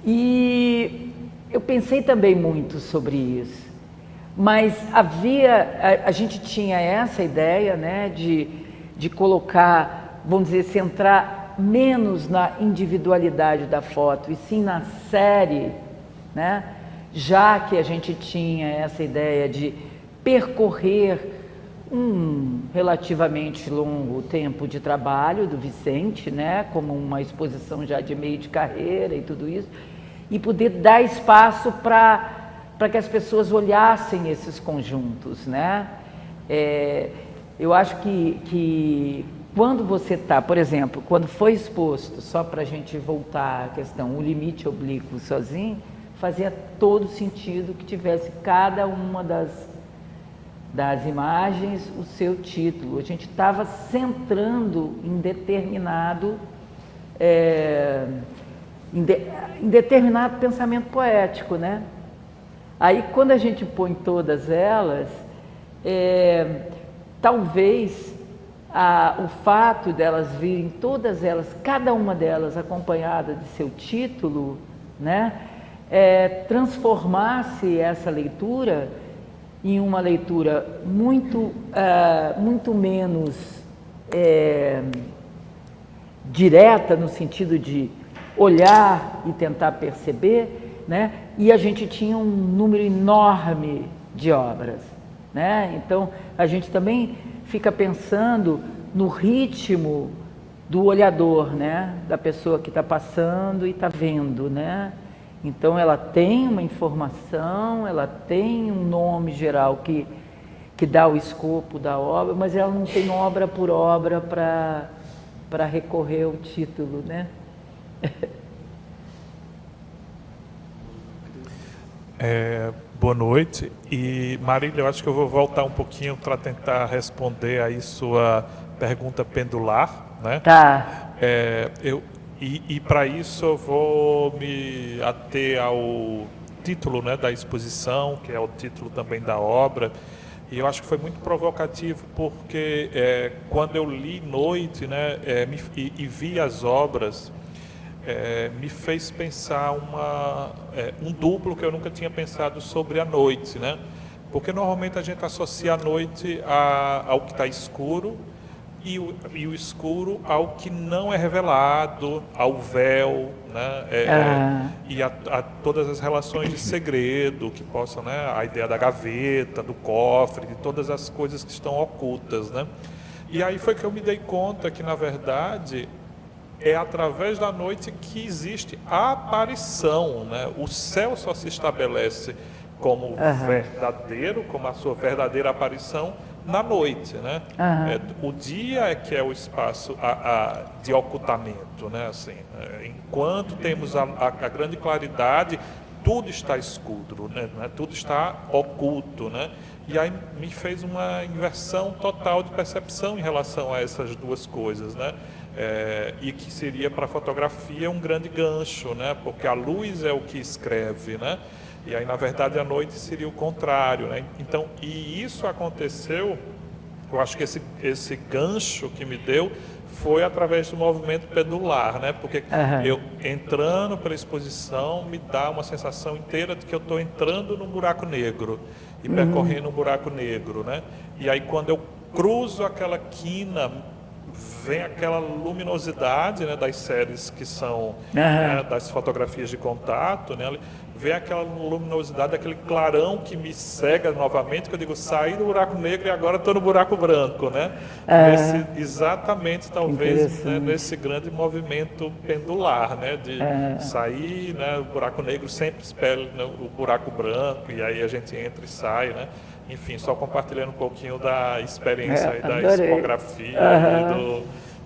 Speaker 2: E eu pensei também muito sobre isso, mas a gente tinha essa ideia, né, de colocar, vamos dizer, centrar menos na individualidade da foto e sim na série, né? Já que a gente tinha essa ideia de percorrer um relativamente longo tempo de trabalho do Vicente, né, como uma exposição já de meio de carreira e tudo isso, e poder dar espaço para que as pessoas olhassem esses conjuntos, né? Eu acho que quando você está, por exemplo, quando foi exposto, só para a gente voltar à questão, o limite oblíquo sozinho, fazia todo sentido que tivesse cada uma das imagens o seu título. A gente estava centrando em determinado pensamento poético, né? Aí, quando a gente põe todas elas, talvez o fato delas virem todas elas, cada uma delas acompanhada de seu título, né, transformasse essa leitura em uma leitura muito menos direta, no sentido de olhar e tentar perceber, né? E a gente tinha um número enorme de obras, né? Então, a gente também fica pensando no ritmo do olhador, né? Da pessoa que está passando e está vendo, né? Então, ela tem uma informação, ela tem um nome geral que dá o escopo da obra, mas ela não tem obra por obra para recorrer ao título, né?
Speaker 4: Boa noite. E Marília, eu acho que eu vou voltar um pouquinho para tentar responder aí sua pergunta pendular, né?
Speaker 2: Tá.
Speaker 4: E para isso eu vou me ater ao título, né, da exposição, que é o título também da obra. E eu acho que foi muito provocativo porque quando eu li Noite, né, e vi as obras, me fez pensar um duplo que eu nunca tinha pensado sobre a noite, né? Porque normalmente a gente associa a noite ao que está escuro e o escuro ao que não é revelado, ao véu, né? E a todas as relações de segredo que possam, né? A ideia da gaveta, do cofre, de todas as coisas que estão ocultas, né? E aí foi que eu me dei conta que, na verdade, é através da noite que existe a aparição, né? O céu só se estabelece como verdadeiro, como a sua verdadeira aparição na noite, né? O dia é que é o espaço de ocultamento, né? Assim, enquanto temos a grande claridade, tudo está escuro, né? Tudo está oculto, né? E aí me fez uma inversão total de percepção em relação a essas duas coisas, né? E que seria para a fotografia um grande gancho, né? Porque a luz é o que escreve, né? E aí, na verdade, a noite seria o contrário, né? Então, e isso aconteceu, eu acho que esse gancho que me deu foi através do movimento pendular, né? Porque eu entrando pela exposição me dá uma sensação inteira de que eu estou entrando num buraco negro e percorrendo um buraco negro, né? E aí, quando eu cruzo aquela quina, vem aquela luminosidade, né, das séries que são né, das fotografias de contato, né, vem aquela luminosidade, aquele clarão que me cega novamente, que eu digo, saí do buraco negro e agora estou no buraco branco, né? Exatamente, talvez, né, nesse grande movimento pendular, né, de sair, né, o buraco negro sempre espelha, né, o buraco branco, e aí a gente entra e sai, né? Enfim, só compartilhando um pouquinho da experiência aí da expografia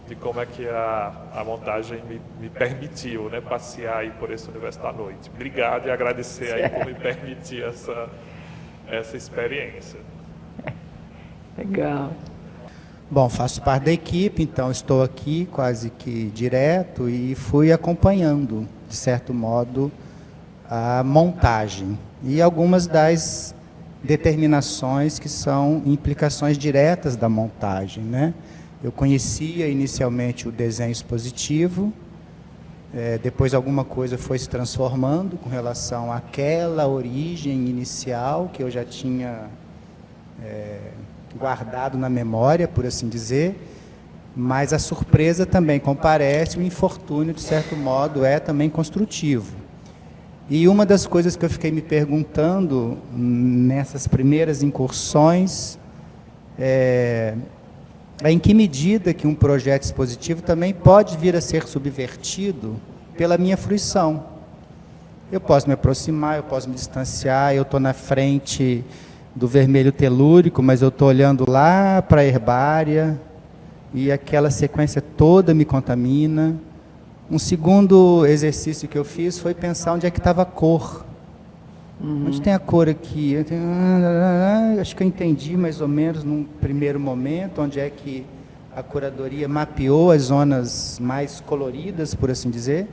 Speaker 4: e de como é que a montagem me permitiu, né, passear aí por esse universo da noite. Obrigado e agradecer aí por me permitir essa experiência.
Speaker 2: Legal.
Speaker 5: Bom, faço parte da equipe, então estou aqui quase que direto e fui acompanhando, de certo modo, a montagem e algumas das determinações que são implicações diretas da montagem, né? Eu conhecia inicialmente o desenho expositivo, depois alguma coisa foi se transformando com relação àquela origem inicial que eu já tinha guardado na memória, por assim dizer, mas a surpresa também comparece, o infortúnio, de certo modo, é também construtivo. E uma das coisas que eu fiquei me perguntando nessas primeiras incursões é em que medida que um projeto expositivo também pode vir a ser subvertido pela minha fruição. Eu posso me aproximar, eu posso me distanciar, eu estou na frente do vermelho telúrico, mas eu estou olhando lá para a herbária e aquela sequência toda me contamina. Um segundo exercício que eu fiz foi pensar onde é que estava a cor. Onde tem a cor aqui? Acho que eu entendi mais ou menos num primeiro momento onde é que a curadoria mapeou as zonas mais coloridas, por assim dizer.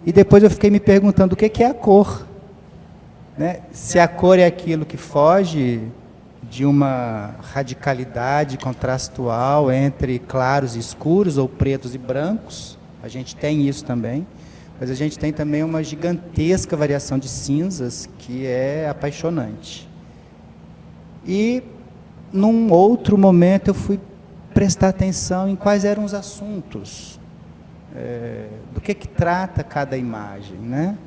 Speaker 5: E depois eu fiquei me perguntando o que é a cor. Né? Se a cor é aquilo que foge de uma radicalidade contrastual entre claros e escuros, ou pretos e brancos, a gente tem isso também, mas a gente tem também uma gigantesca variação de cinzas que é apaixonante. E, num outro momento, eu fui prestar atenção em quais eram os assuntos, do que trata cada imagem, né?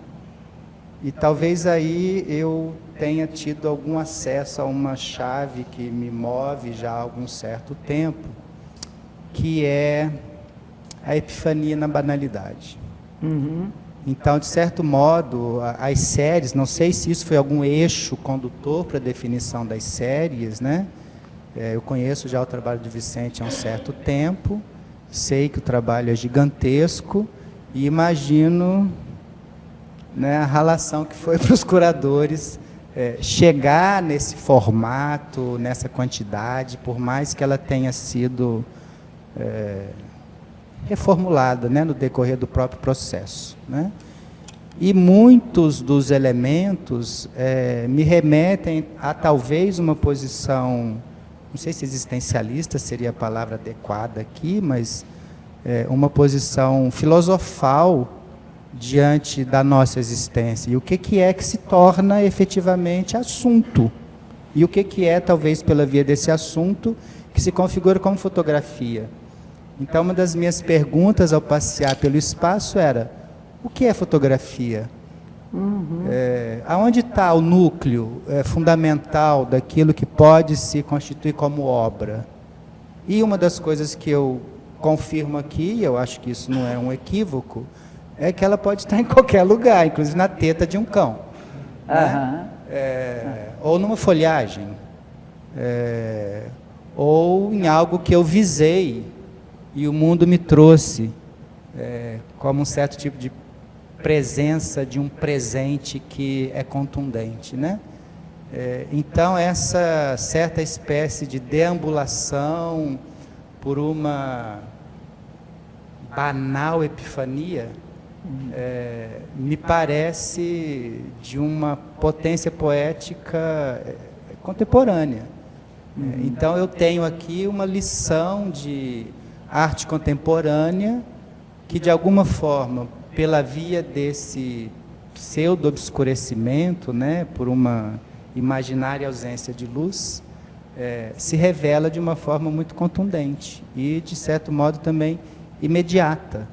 Speaker 5: E talvez aí eu tenha tido algum acesso a uma chave que me move já há algum certo tempo, que é a epifania na banalidade. Então, de certo modo, as séries, não sei se isso foi algum eixo condutor para a definição das séries, né? Eu conheço já o trabalho de Vicente há um certo tempo, sei que o trabalho é gigantesco e imagino, né, a relação que foi para os curadores chegar nesse formato, nessa quantidade, por mais que ela tenha sido reformulada, né, no decorrer do próprio processo, né? E muitos dos elementos me remetem a talvez uma posição, não sei se existencialista seria a palavra adequada aqui, mas uma posição filosofal diante da nossa existência. E o que é que se torna efetivamente assunto? E o que é, talvez pela via desse assunto, que se configura como fotografia? Então, uma das minhas perguntas ao passear pelo espaço era: o que é fotografia? Aonde está o núcleo fundamental daquilo que pode se constituir como obra? E uma das coisas que eu confirmo aqui, eu acho que isso não é um equívoco, é que ela pode estar em qualquer lugar, inclusive na teta de um cão, né? Ou numa folhagem, ou em algo que eu visei e o mundo me trouxe como um certo tipo de presença de um presente que é contundente, né? Então, essa certa espécie de deambulação por uma banal epifania me parece de uma potência poética contemporânea. Então, eu tenho aqui uma lição de arte contemporânea que, de alguma forma, pela via desse pseudo-obscurecimento, né, por uma imaginária ausência de luz, se revela de uma forma muito contundente e, de certo modo, também imediata.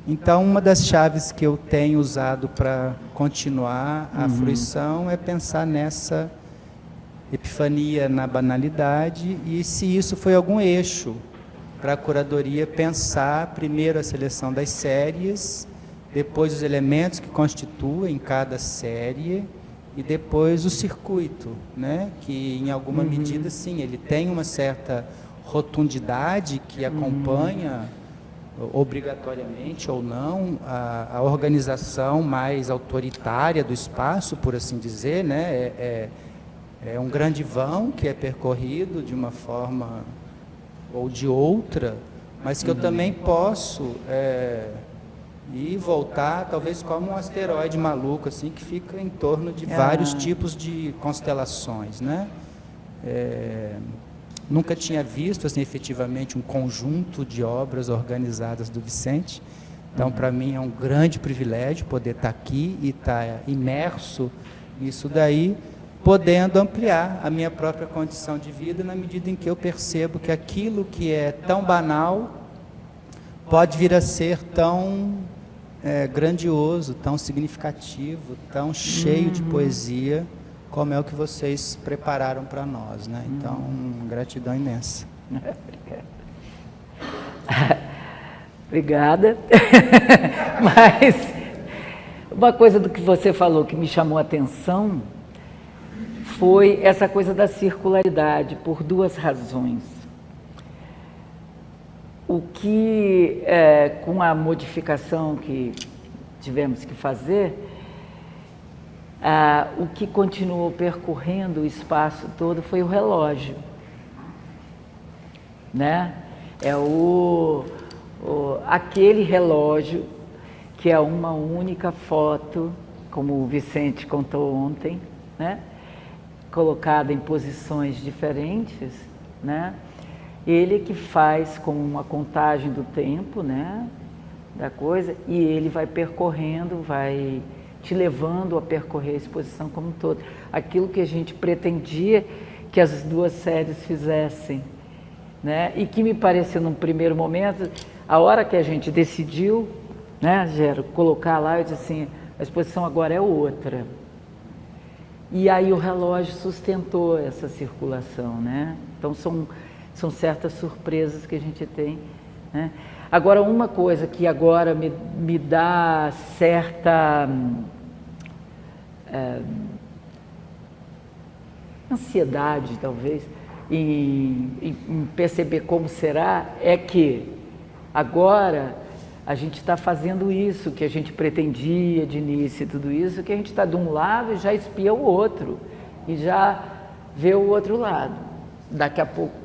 Speaker 5: Então, uma das chaves que eu tenho usado para continuar a fruição é pensar nessa epifania na banalidade e se isso foi algum eixo para a curadoria pensar primeiro a seleção das séries, depois os elementos que constituem cada série e depois o circuito, né? Que em alguma medida, sim, ele tem uma certa rotundidade que acompanha, obrigatoriamente ou não, a organização mais autoritária do espaço, por assim dizer, né? É um grande vão que é percorrido de uma forma ou de outra, mas que eu também posso ir e voltar, talvez como um asteroide maluco, assim, que fica em torno de vários tipos de constelações, né? Nunca tinha visto, assim, efetivamente, um conjunto de obras organizadas do Vicente. Então, para mim, é um grande privilégio poder estar aqui e estar imerso nisso daí, podendo ampliar a minha própria condição de vida na medida em que eu percebo que aquilo que é tão banal pode vir a ser tão grandioso, tão significativo, tão cheio de poesia, como é o que vocês prepararam para nós, né? Então, gratidão imensa.
Speaker 2: Obrigada. Mas uma coisa do que você falou que me chamou a atenção foi essa coisa da circularidade, por duas razões. O que, com a modificação que tivemos que fazer, o que continuou percorrendo o espaço todo foi o relógio, né? É aquele relógio que é uma única foto, como o Vicente contou ontem, né? Colocada em posições diferentes, né? Ele que faz com uma contagem do tempo, né? Da coisa, e ele vai percorrendo, vai te levando a percorrer a exposição como um todo. Aquilo que a gente pretendia que as duas séries fizessem, né? E que me pareceu num primeiro momento, a hora que a gente decidiu, né, Gero, colocar lá, eu disse assim, a exposição agora é outra. E aí o relógio sustentou essa circulação, né? Então são certas surpresas que a gente tem, né? Agora, uma coisa que agora me dá certa ansiedade, talvez, em perceber como será, é que agora a gente está fazendo isso que a gente pretendia de início e tudo isso, que a gente está de um lado e já espia o outro, e já vê o outro lado. Daqui a pouco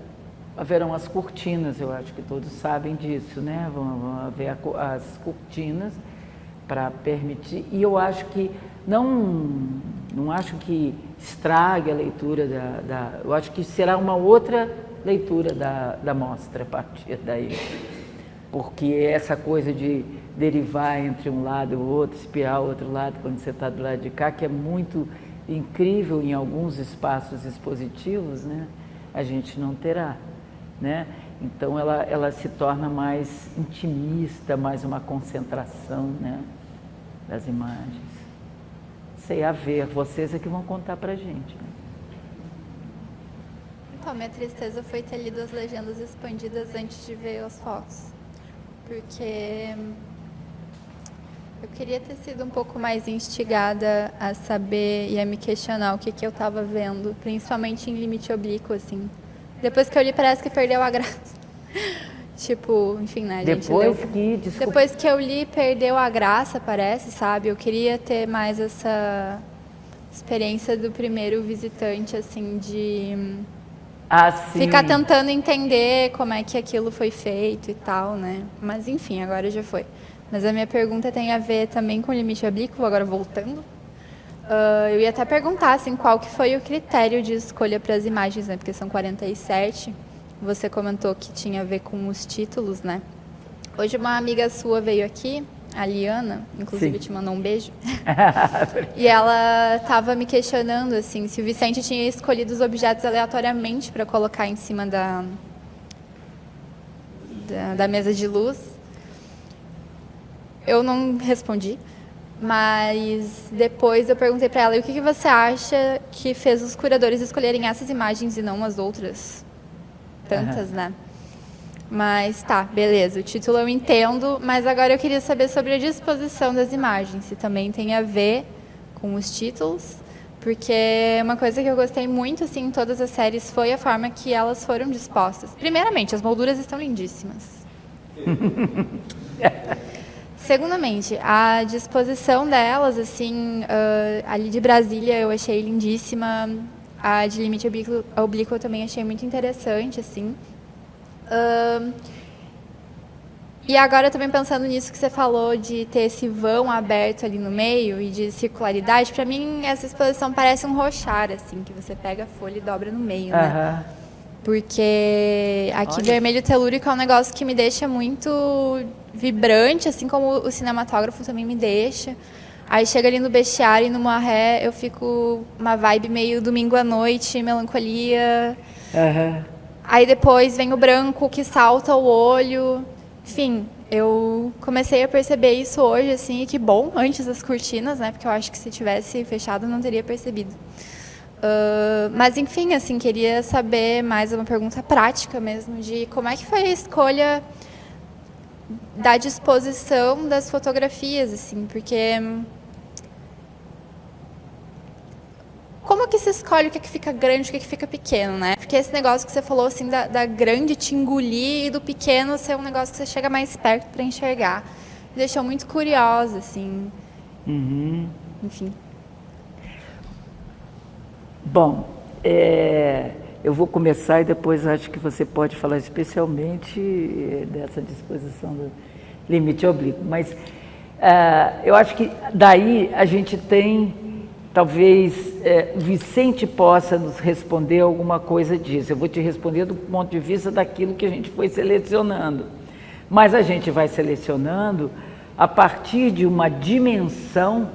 Speaker 2: haverão as cortinas, eu acho que todos sabem disso, né? Vão haver as cortinas para permitir, e eu acho que não acho que estrague a leitura eu acho que será uma outra leitura da mostra a partir daí, porque essa coisa de derivar entre um lado e o outro, espiar o outro lado quando você está do lado de cá, que é muito incrível em alguns espaços expositivos, né? A gente não terá, né? Então ela se torna mais intimista, mais uma concentração, né, das imagens. Sei a ver, vocês é que vão contar pra gente, né?
Speaker 6: Então, minha tristeza foi ter lido as legendas expandidas antes de ver as fotos, porque eu queria ter sido um pouco mais instigada a saber e a me questionar o que eu estava vendo, principalmente em limite oblíquo, assim. Depois que eu li, parece que perdeu a graça. Tipo, enfim, né, gente? Depois que eu li, perdeu a graça, parece, sabe? Eu queria ter mais essa experiência do primeiro visitante, assim, de ficar tentando entender como é que aquilo foi feito e tal, né? Mas, enfim, agora já foi. Mas a minha pergunta tem a ver também com o limite oblíquo, agora voltando. Eu ia até perguntar, assim, qual que foi o critério de escolha para as imagens, né? Porque são 47. Você comentou que tinha a ver com os títulos, né? Hoje uma amiga sua veio aqui, a Liana, inclusive te mandou um beijo. E ela estava me questionando, assim, se o Vicente tinha escolhido os objetos aleatoriamente para colocar em cima da mesa de luz. Eu não respondi. Mas depois eu perguntei para ela, e o que você acha que fez os curadores escolherem essas imagens e não as outras? Tantas, né? Mas tá, beleza, o título eu entendo, mas agora eu queria saber sobre a disposição das imagens, se também tem a ver com os títulos, Porque uma coisa que eu gostei muito, assim, em todas as séries foi a forma que elas foram dispostas. Primeiramente, as molduras estão lindíssimas. Segundamente, a disposição delas, assim, ali de Brasília eu achei lindíssima. A de limite oblíquo eu também achei muito interessante, assim. E agora também pensando nisso que você falou de ter esse vão aberto ali no meio e de circularidade, para mim essa exposição parece um rochar, assim, que você pega a folha e dobra no meio, né? Porque aqui vermelho telúrico é um negócio que me deixa muito vibrante, assim como o cinematógrafo também me deixa. Aí chega ali no bestiário e no Moiré, eu fico uma vibe meio domingo à noite, melancolia. Aí depois vem o branco que salta o olho. Enfim, eu comecei a perceber isso hoje, assim, e que bom, antes das cortinas, né? Porque eu acho que se tivesse fechado eu não teria percebido. Mas, enfim, assim, queria saber mais uma pergunta prática mesmo, de como é que foi a escolha da disposição das fotografias, assim, porque como que se escolhe o que fica grande e o que fica pequeno, né? Porque esse negócio que você falou, assim, da grande te engolir e do pequeno ser um negócio que você chega mais perto para enxergar. Me deixou muito curiosa, assim. Enfim.
Speaker 2: Bom, eu vou começar e depois acho que você pode falar especialmente dessa disposição do limite oblíquo. Mas eu acho que daí a gente tem, talvez, o Vicente possa nos responder alguma coisa disso. Eu vou te responder do ponto de vista daquilo que a gente foi selecionando. Mas a gente vai selecionando a partir de uma dimensão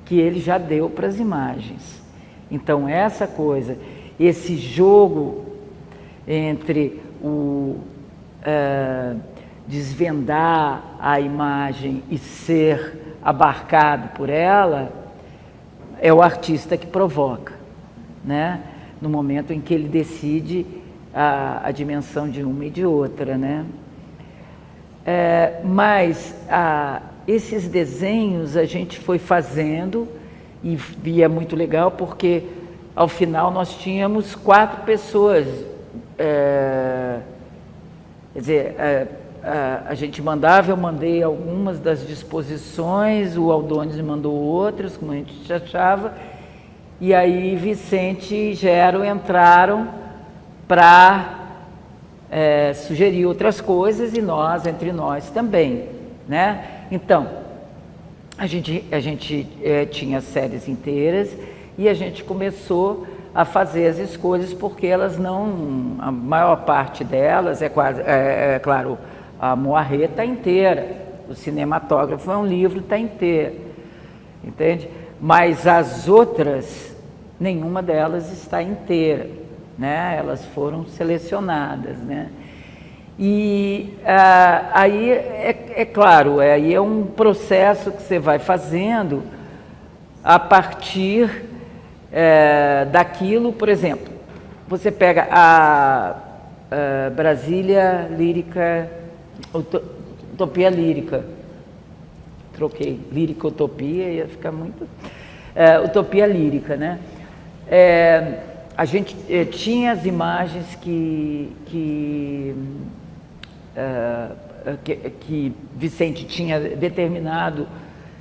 Speaker 2: que ele já deu para as imagens. Então, essa coisa, esse jogo entre o desvendar a imagem e ser abarcado por ela, é o artista que provoca, né? No momento em que ele decide a dimensão de uma e de outra, né? Mas esses desenhos a gente foi fazendo e é muito legal porque ao final nós tínhamos 4 pessoas, quer dizer, a gente mandava, eu mandei algumas das disposições, o Aldones mandou outras, como a gente achava, e aí Vicente e Gero entraram para sugerir outras coisas e nós, entre nós também, né? Então, a gente tinha séries inteiras e a gente começou a fazer as escolhas porque elas não, a maior parte delas claro, a Moiré está inteira, o cinematógrafo é um livro, está inteiro, entende? Mas as outras, nenhuma delas está inteira, né? Elas foram selecionadas, né? E aí, claro, aí é um processo que você vai fazendo a partir daquilo, por exemplo, você pega a Brasília Lírica, Utopia Lírica, troquei, Lírica Utopia, ia ficar muito... Utopia Lírica, né? A gente tinha as imagens que Vicente tinha determinado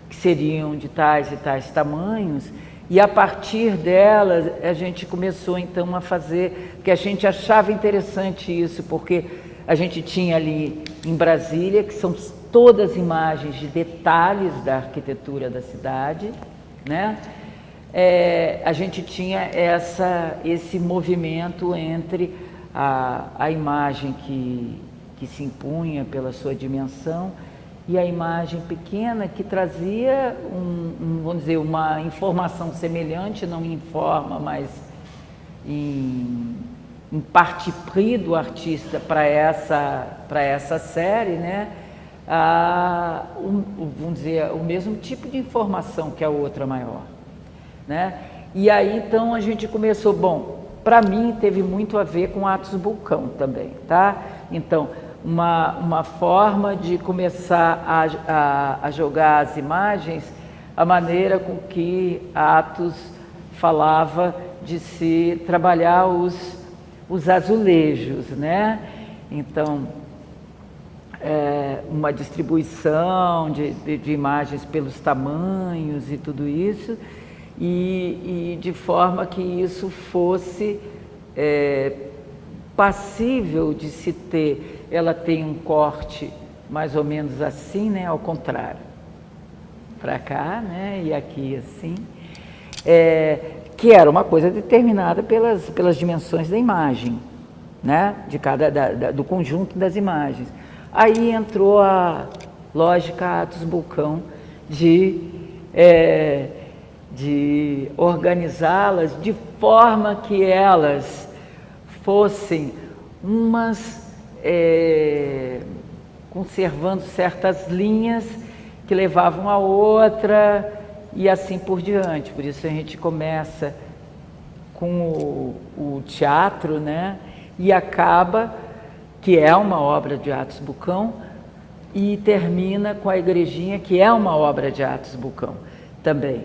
Speaker 2: que seriam de tais e tais tamanhos, e a partir delas a gente começou então a fazer, porque a gente achava interessante isso, porque a gente tinha ali em Brasília, que são todas imagens de detalhes da arquitetura da cidade, né? A gente tinha esse movimento entre a imagem que se impunha pela sua dimensão e a imagem pequena que trazia, vamos dizer, uma informação semelhante, não em forma, mas em parti pris do artista para essa série, né? Vamos dizer, o mesmo tipo de informação que a outra maior, né? E aí então a gente começou, bom, para mim teve muito a ver com Atos Bulcão também, tá? Então, uma forma de começar a jogar as imagens, a maneira com que Atos falava de se trabalhar os azulejos, né? Então, uma distribuição de imagens pelos tamanhos e tudo isso, e de forma que isso fosse passível de se ter. Ela tem um corte mais ou menos assim, né? Ao contrário, para cá, né? E aqui assim, que era uma coisa determinada pelas dimensões da imagem, né? Do conjunto das imagens. Aí entrou a lógica Atos-Bulcão de organizá-las de forma que elas fossem umas conservando certas linhas que levavam a outra e assim por diante. Por isso a gente começa com o teatro, né? E acaba, que é uma obra de Atos-Bulcão, e termina com a igrejinha, que é uma obra de Atos-Bulcão também.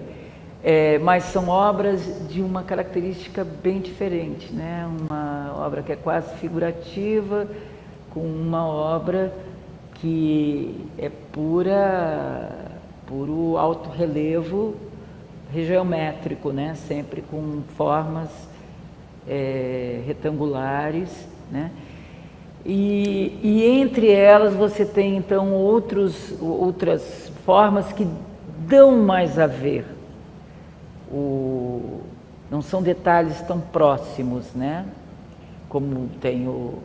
Speaker 2: Mas são obras de uma característica bem diferente, né? Uma obra que é quase figurativa, com uma obra que é puro alto-relevo geométrico, né? Sempre com formas retangulares, né? E entre elas você tem então outras formas que dão mais a ver. Não são detalhes tão próximos, né? Como tem o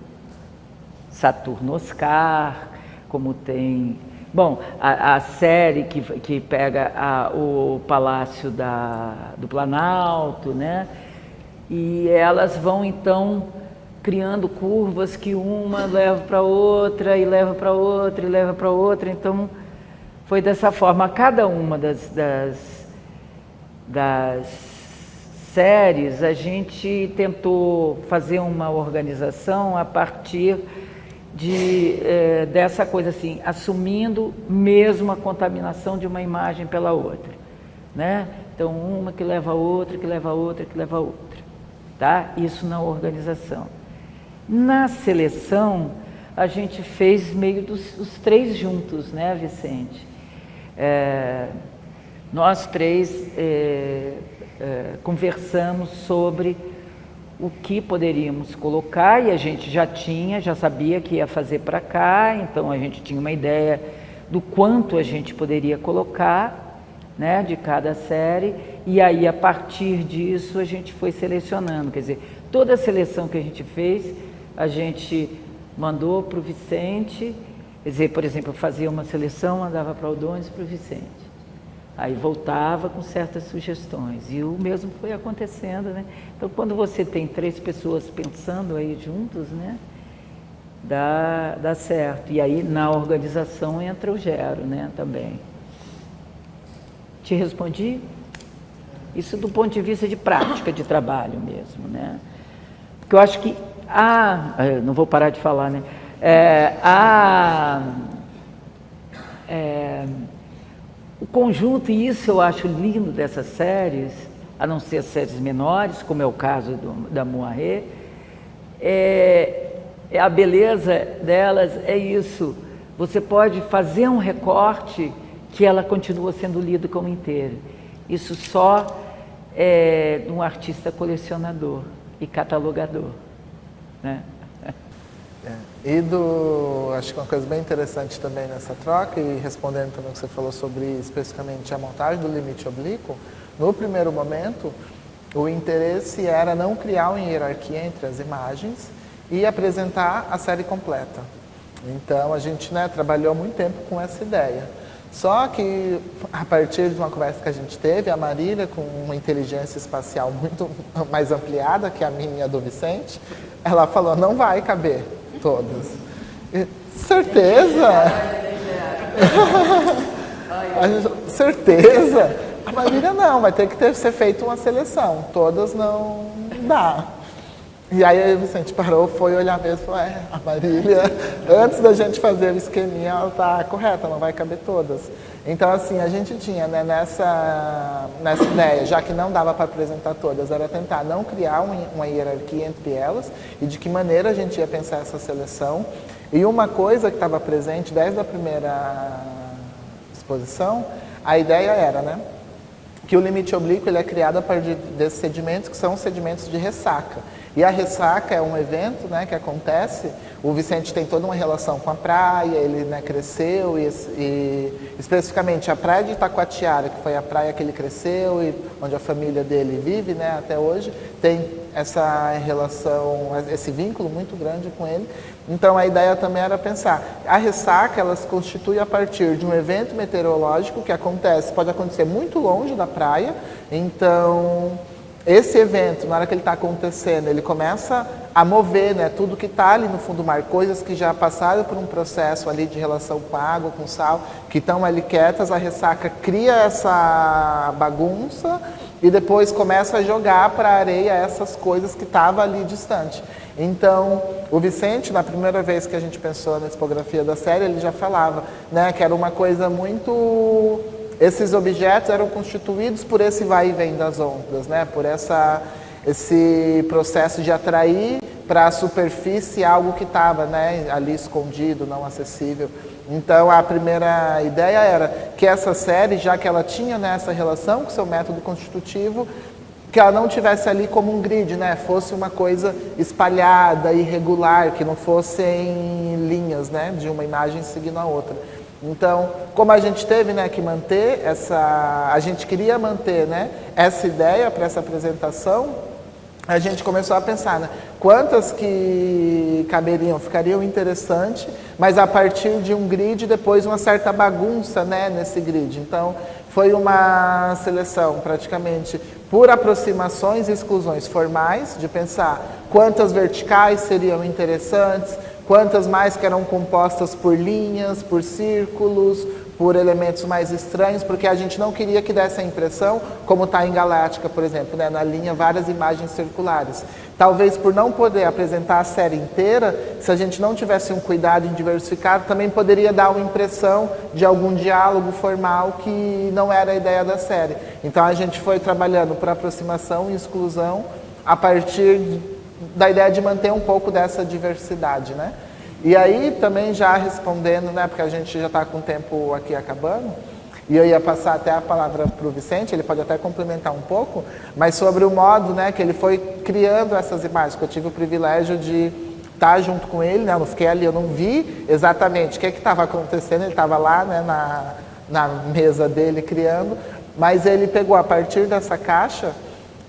Speaker 2: Saturno Oscar, como tem... Bom, a série que pega o Palácio do Planalto, né? E elas vão então criando curvas que uma leva para outra, e leva para outra, e leva para outra. Então, foi dessa forma. Cada uma das séries, a gente tentou fazer uma organização a partir dessa coisa assim, assumindo mesmo a contaminação de uma imagem pela outra, né? Então, uma que leva a outra, que leva a outra, que leva a outra, tá? Isso na organização. Na seleção, a gente fez meio os três juntos, né, Vicente? Nós três conversamos sobre o que poderíamos colocar, e a gente já sabia que ia fazer para cá, então a gente tinha uma ideia do quanto a gente poderia colocar, né, de cada série, e aí a partir disso a gente foi selecionando. Quer dizer, toda a seleção que a gente fez, a gente mandou para o Vicente. Quer dizer, por exemplo, eu fazia uma seleção, mandava para o Aldones e para o Vicente. Aí voltava com certas sugestões, e o mesmo foi acontecendo, né? Então, quando você tem três pessoas pensando aí juntos, né, dá certo. E aí, na organização, entra o Gero, né, também. Te respondi? Isso do ponto de vista de prática de trabalho mesmo, né? Porque eu acho que não vou parar de falar, né? O conjunto, e isso eu acho lindo dessas séries, a não ser as séries menores, como é o caso da Moiré, a beleza delas é isso. Você pode fazer um recorte que ela continua sendo lida como inteira. Isso só é de um artista colecionador e catalogador, né?
Speaker 1: Acho que uma coisa bem interessante também nessa troca, e respondendo também o que você falou sobre especificamente a montagem do limite oblíquo, no primeiro momento, o interesse era não criar uma hierarquia entre as imagens e apresentar a série completa. Então, a gente, né, trabalhou muito tempo com essa ideia. Só que, a partir de uma conversa que a gente teve, a Marília, com uma inteligência espacial muito mais ampliada que a minha e a do Vicente, ela falou, não vai caber todas. Certeza? Certeza? A Marília não, vai ter que ser feita uma seleção. Todas não dá. E aí o Vicente parou, foi olhar mesmo e falou, a Marília, antes da gente fazer o esqueminha, ela tá correta, não vai caber todas. Então, assim, a gente tinha, né, nessa ideia, já que não dava para apresentar todas, era tentar não criar uma hierarquia entre elas e de que maneira a gente ia pensar essa seleção. E uma coisa que estava presente desde a primeira exposição, a ideia era, né, que o limite oblíquo ele é criado a partir desses sedimentos que são sedimentos de ressaca. E a ressaca é um evento, né, que acontece, o Vicente tem toda uma relação com a praia, ele, né, cresceu e especificamente a praia de Itacoatiara, que foi a praia que ele cresceu e onde a família dele vive, né, até hoje, tem essa relação, esse vínculo muito grande com ele. Então a ideia também era pensar, a ressaca ela se constitui a partir de um evento meteorológico que acontece, pode acontecer muito longe da praia, então esse evento, na hora que ele está acontecendo, ele começa a mover, né, tudo que está ali no fundo do mar, coisas que já passaram por um processo ali de relação com a água, com o sal, que estão ali quietas, a ressaca cria essa bagunça e depois começa a jogar para a areia essas coisas que estavam ali distante. Então, o Vicente, na primeira vez que a gente pensou na tipografia da série, ele já falava, né, que era uma coisa muito... Esses objetos eram constituídos por esse vai e vem das ondas, né? Por esse processo de atrair para a superfície algo que estava, né, ali escondido, não acessível. Então, a primeira ideia era que essa série, já que ela tinha, né, essa relação com seu método constitutivo, que ela não tivesse ali como um grid, né? Fosse uma coisa espalhada, irregular, que não fossem linhas, né, de uma imagem seguindo a outra. Então, como a gente teve, né, que manter a gente queria manter, né, essa ideia para essa apresentação, a gente começou a pensar, né, quantas que caberiam, ficariam interessante, mas a partir de um grid, depois uma certa bagunça, né, nesse grid. Então, foi uma seleção praticamente por aproximações e exclusões formais, de pensar quantas verticais seriam interessantes, quantas mais que eram compostas por linhas, por círculos, por elementos mais estranhos, porque a gente não queria que desse a impressão, como está em Galáctica, por exemplo, né, na linha várias imagens circulares. Talvez por não poder apresentar a série inteira, se a gente não tivesse um cuidado em diversificar, também poderia dar uma impressão de algum diálogo formal que não era a ideia da série. Então a gente foi trabalhando por aproximação e exclusão a partir da ideia de manter um pouco dessa diversidade, né? E aí também já respondendo, né, porque a gente já está com o tempo aqui acabando, e eu ia passar até a palavra para o Vicente, ele pode até complementar um pouco, mas sobre o modo, né, que ele foi criando essas imagens, que eu tive o privilégio de estar junto com ele, né, eu não fiquei ali, eu não vi exatamente o que estava acontecendo, ele estava lá, né, na mesa dele criando, mas ele pegou a partir dessa caixa,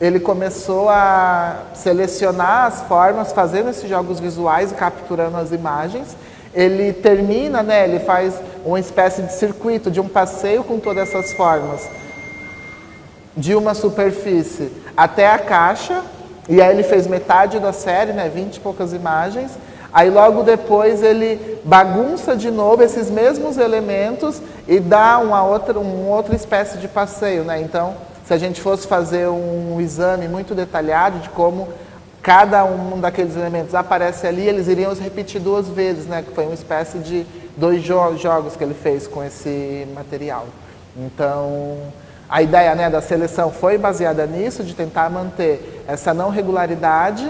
Speaker 1: ele começou a selecionar as formas, fazendo esses jogos visuais e capturando as imagens. Ele termina, né, ele faz uma espécie de circuito, de um passeio com todas essas formas, de uma superfície até a caixa, e aí ele fez metade da série, né, 20 e poucas imagens. Aí logo depois ele bagunça de novo esses mesmos elementos e dá uma outra espécie de passeio, né? Então, se a gente fosse fazer um exame muito detalhado de como cada um daqueles elementos aparece ali, eles iriam os repetir 2 vezes, né? Que foi uma espécie de 2 jogos que ele fez com esse material. Então, a ideia, né, da seleção foi baseada nisso, de tentar manter essa não regularidade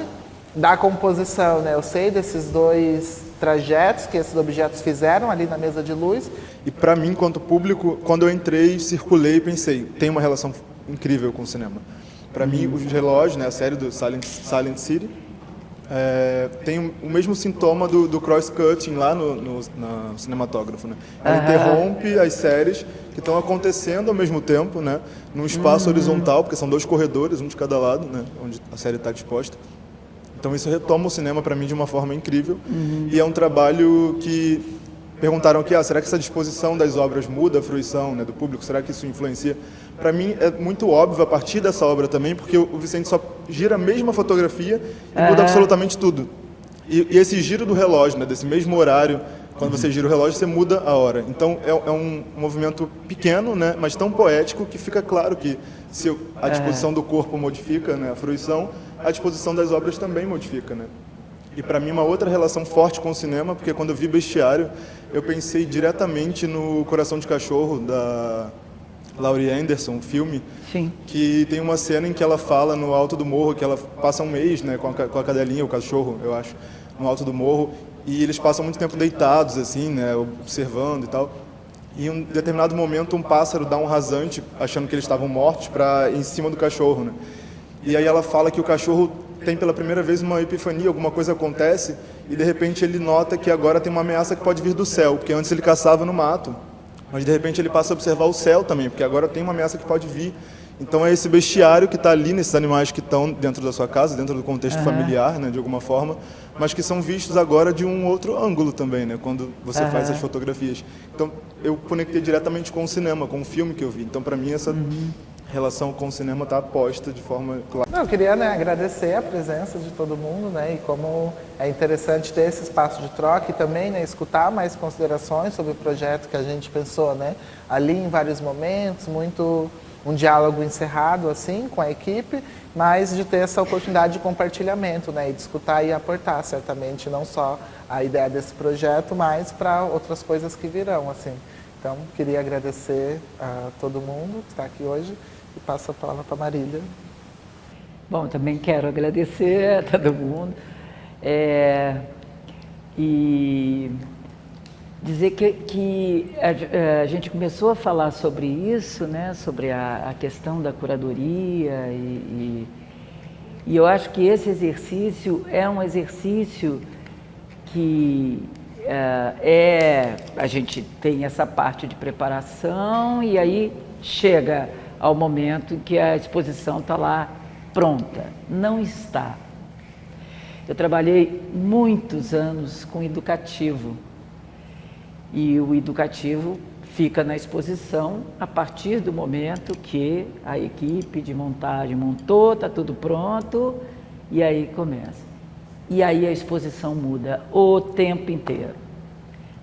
Speaker 1: da composição, né? Eu sei desses 2 trajetos que esses objetos fizeram ali na mesa de luz.
Speaker 7: E para mim, enquanto público, quando eu entrei, circulei e pensei, tem uma relação incrível com o cinema. Para mim, os relógios, né, a série do Silent City, tem o mesmo sintoma do cross-cutting lá no cinematógrafo, né? Ela interrompe as séries que estão acontecendo ao mesmo tempo, né, num espaço horizontal, porque são 2 corredores, um de cada lado, né, onde a série está disposta. Então isso retoma o cinema para mim de uma forma incrível. E é um trabalho que perguntaram aqui, será que essa disposição das obras muda a fruição, né, do público? Será que isso influencia? Para mim é muito óbvio a partir dessa obra também, porque o Vicente só gira a mesma fotografia e muda absolutamente tudo. E esse giro do relógio, né, desse mesmo horário, quando você gira o relógio, você muda a hora. Então é um movimento pequeno, né, mas tão poético que fica claro que se a disposição do corpo modifica, né, a fruição, a disposição das obras também modifica, né? E para mim uma outra relação forte com o cinema, porque quando eu vi Bestiário, eu pensei diretamente no Coração de Cachorro, da Laurie Anderson, um filme,
Speaker 2: Sim.
Speaker 7: que tem uma cena em que ela fala no alto do morro, que ela passa um mês, né, com a cadelinha, o cachorro, eu acho, no alto do morro, e eles passam muito tempo deitados, assim, né, observando e tal. E em um determinado momento um pássaro dá um rasante, achando que eles estavam mortos, em cima do cachorro, né? E aí ela fala que o cachorro tem pela primeira vez uma epifania, alguma coisa acontece, e de repente ele nota que agora tem uma ameaça que pode vir do céu, porque antes ele caçava no mato, mas de repente ele passa a observar o céu também, porque agora tem uma ameaça que pode vir. Então é esse bestiário que está ali nesses animais que estão dentro da sua casa, dentro do contexto familiar, né, de alguma forma, mas que são vistos agora de um outro ângulo também, né, quando você faz as fotografias. Então eu conectei diretamente com o cinema, com o filme que eu vi. Então para mim essa relação com o cinema está posta de forma clara.
Speaker 1: Não, eu queria, né, agradecer a presença de todo mundo, né, e como é interessante ter esse espaço de troca e também, né, escutar mais considerações sobre o projeto que a gente pensou, né, ali em vários momentos, muito um diálogo encerrado assim com a equipe, mas de ter essa oportunidade de compartilhamento, né, e de escutar e aportar certamente não só a ideia desse projeto, mas para outras coisas que virão, assim. Então, queria agradecer a todo mundo que está aqui hoje e passo a palavra para a Marília.
Speaker 2: Bom, também quero agradecer a todo mundo e dizer que a gente começou a falar sobre isso, né, sobre a questão da curadoria e eu acho que esse exercício é um exercício que a gente tem essa parte de preparação e aí chega ao momento em que a exposição está lá pronta. Não está. Eu trabalhei muitos anos com educativo e o educativo fica na exposição a partir do momento que a equipe de montagem montou, está tudo pronto e aí começa. E aí a exposição muda o tempo inteiro,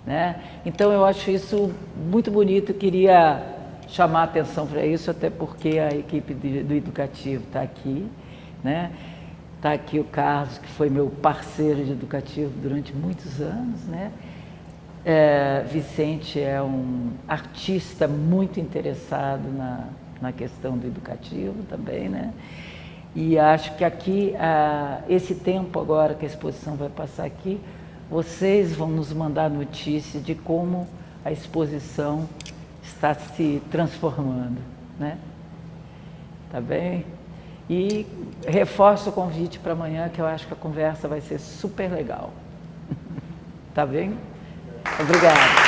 Speaker 2: né? Então eu acho isso muito bonito, queria chamar a atenção para isso, até porque a equipe do educativo está aqui, né? Está aqui o Carlos, que foi meu parceiro de educativo durante muitos anos, né? Vicente é um artista muito interessado na questão do educativo também, né? E acho que aqui, esse tempo agora que a exposição vai passar aqui, vocês vão nos mandar notícia de como a exposição está se transformando, né? Tá bem? E reforço o convite para amanhã, que eu acho que a conversa vai ser super legal. Tá bem? Obrigada.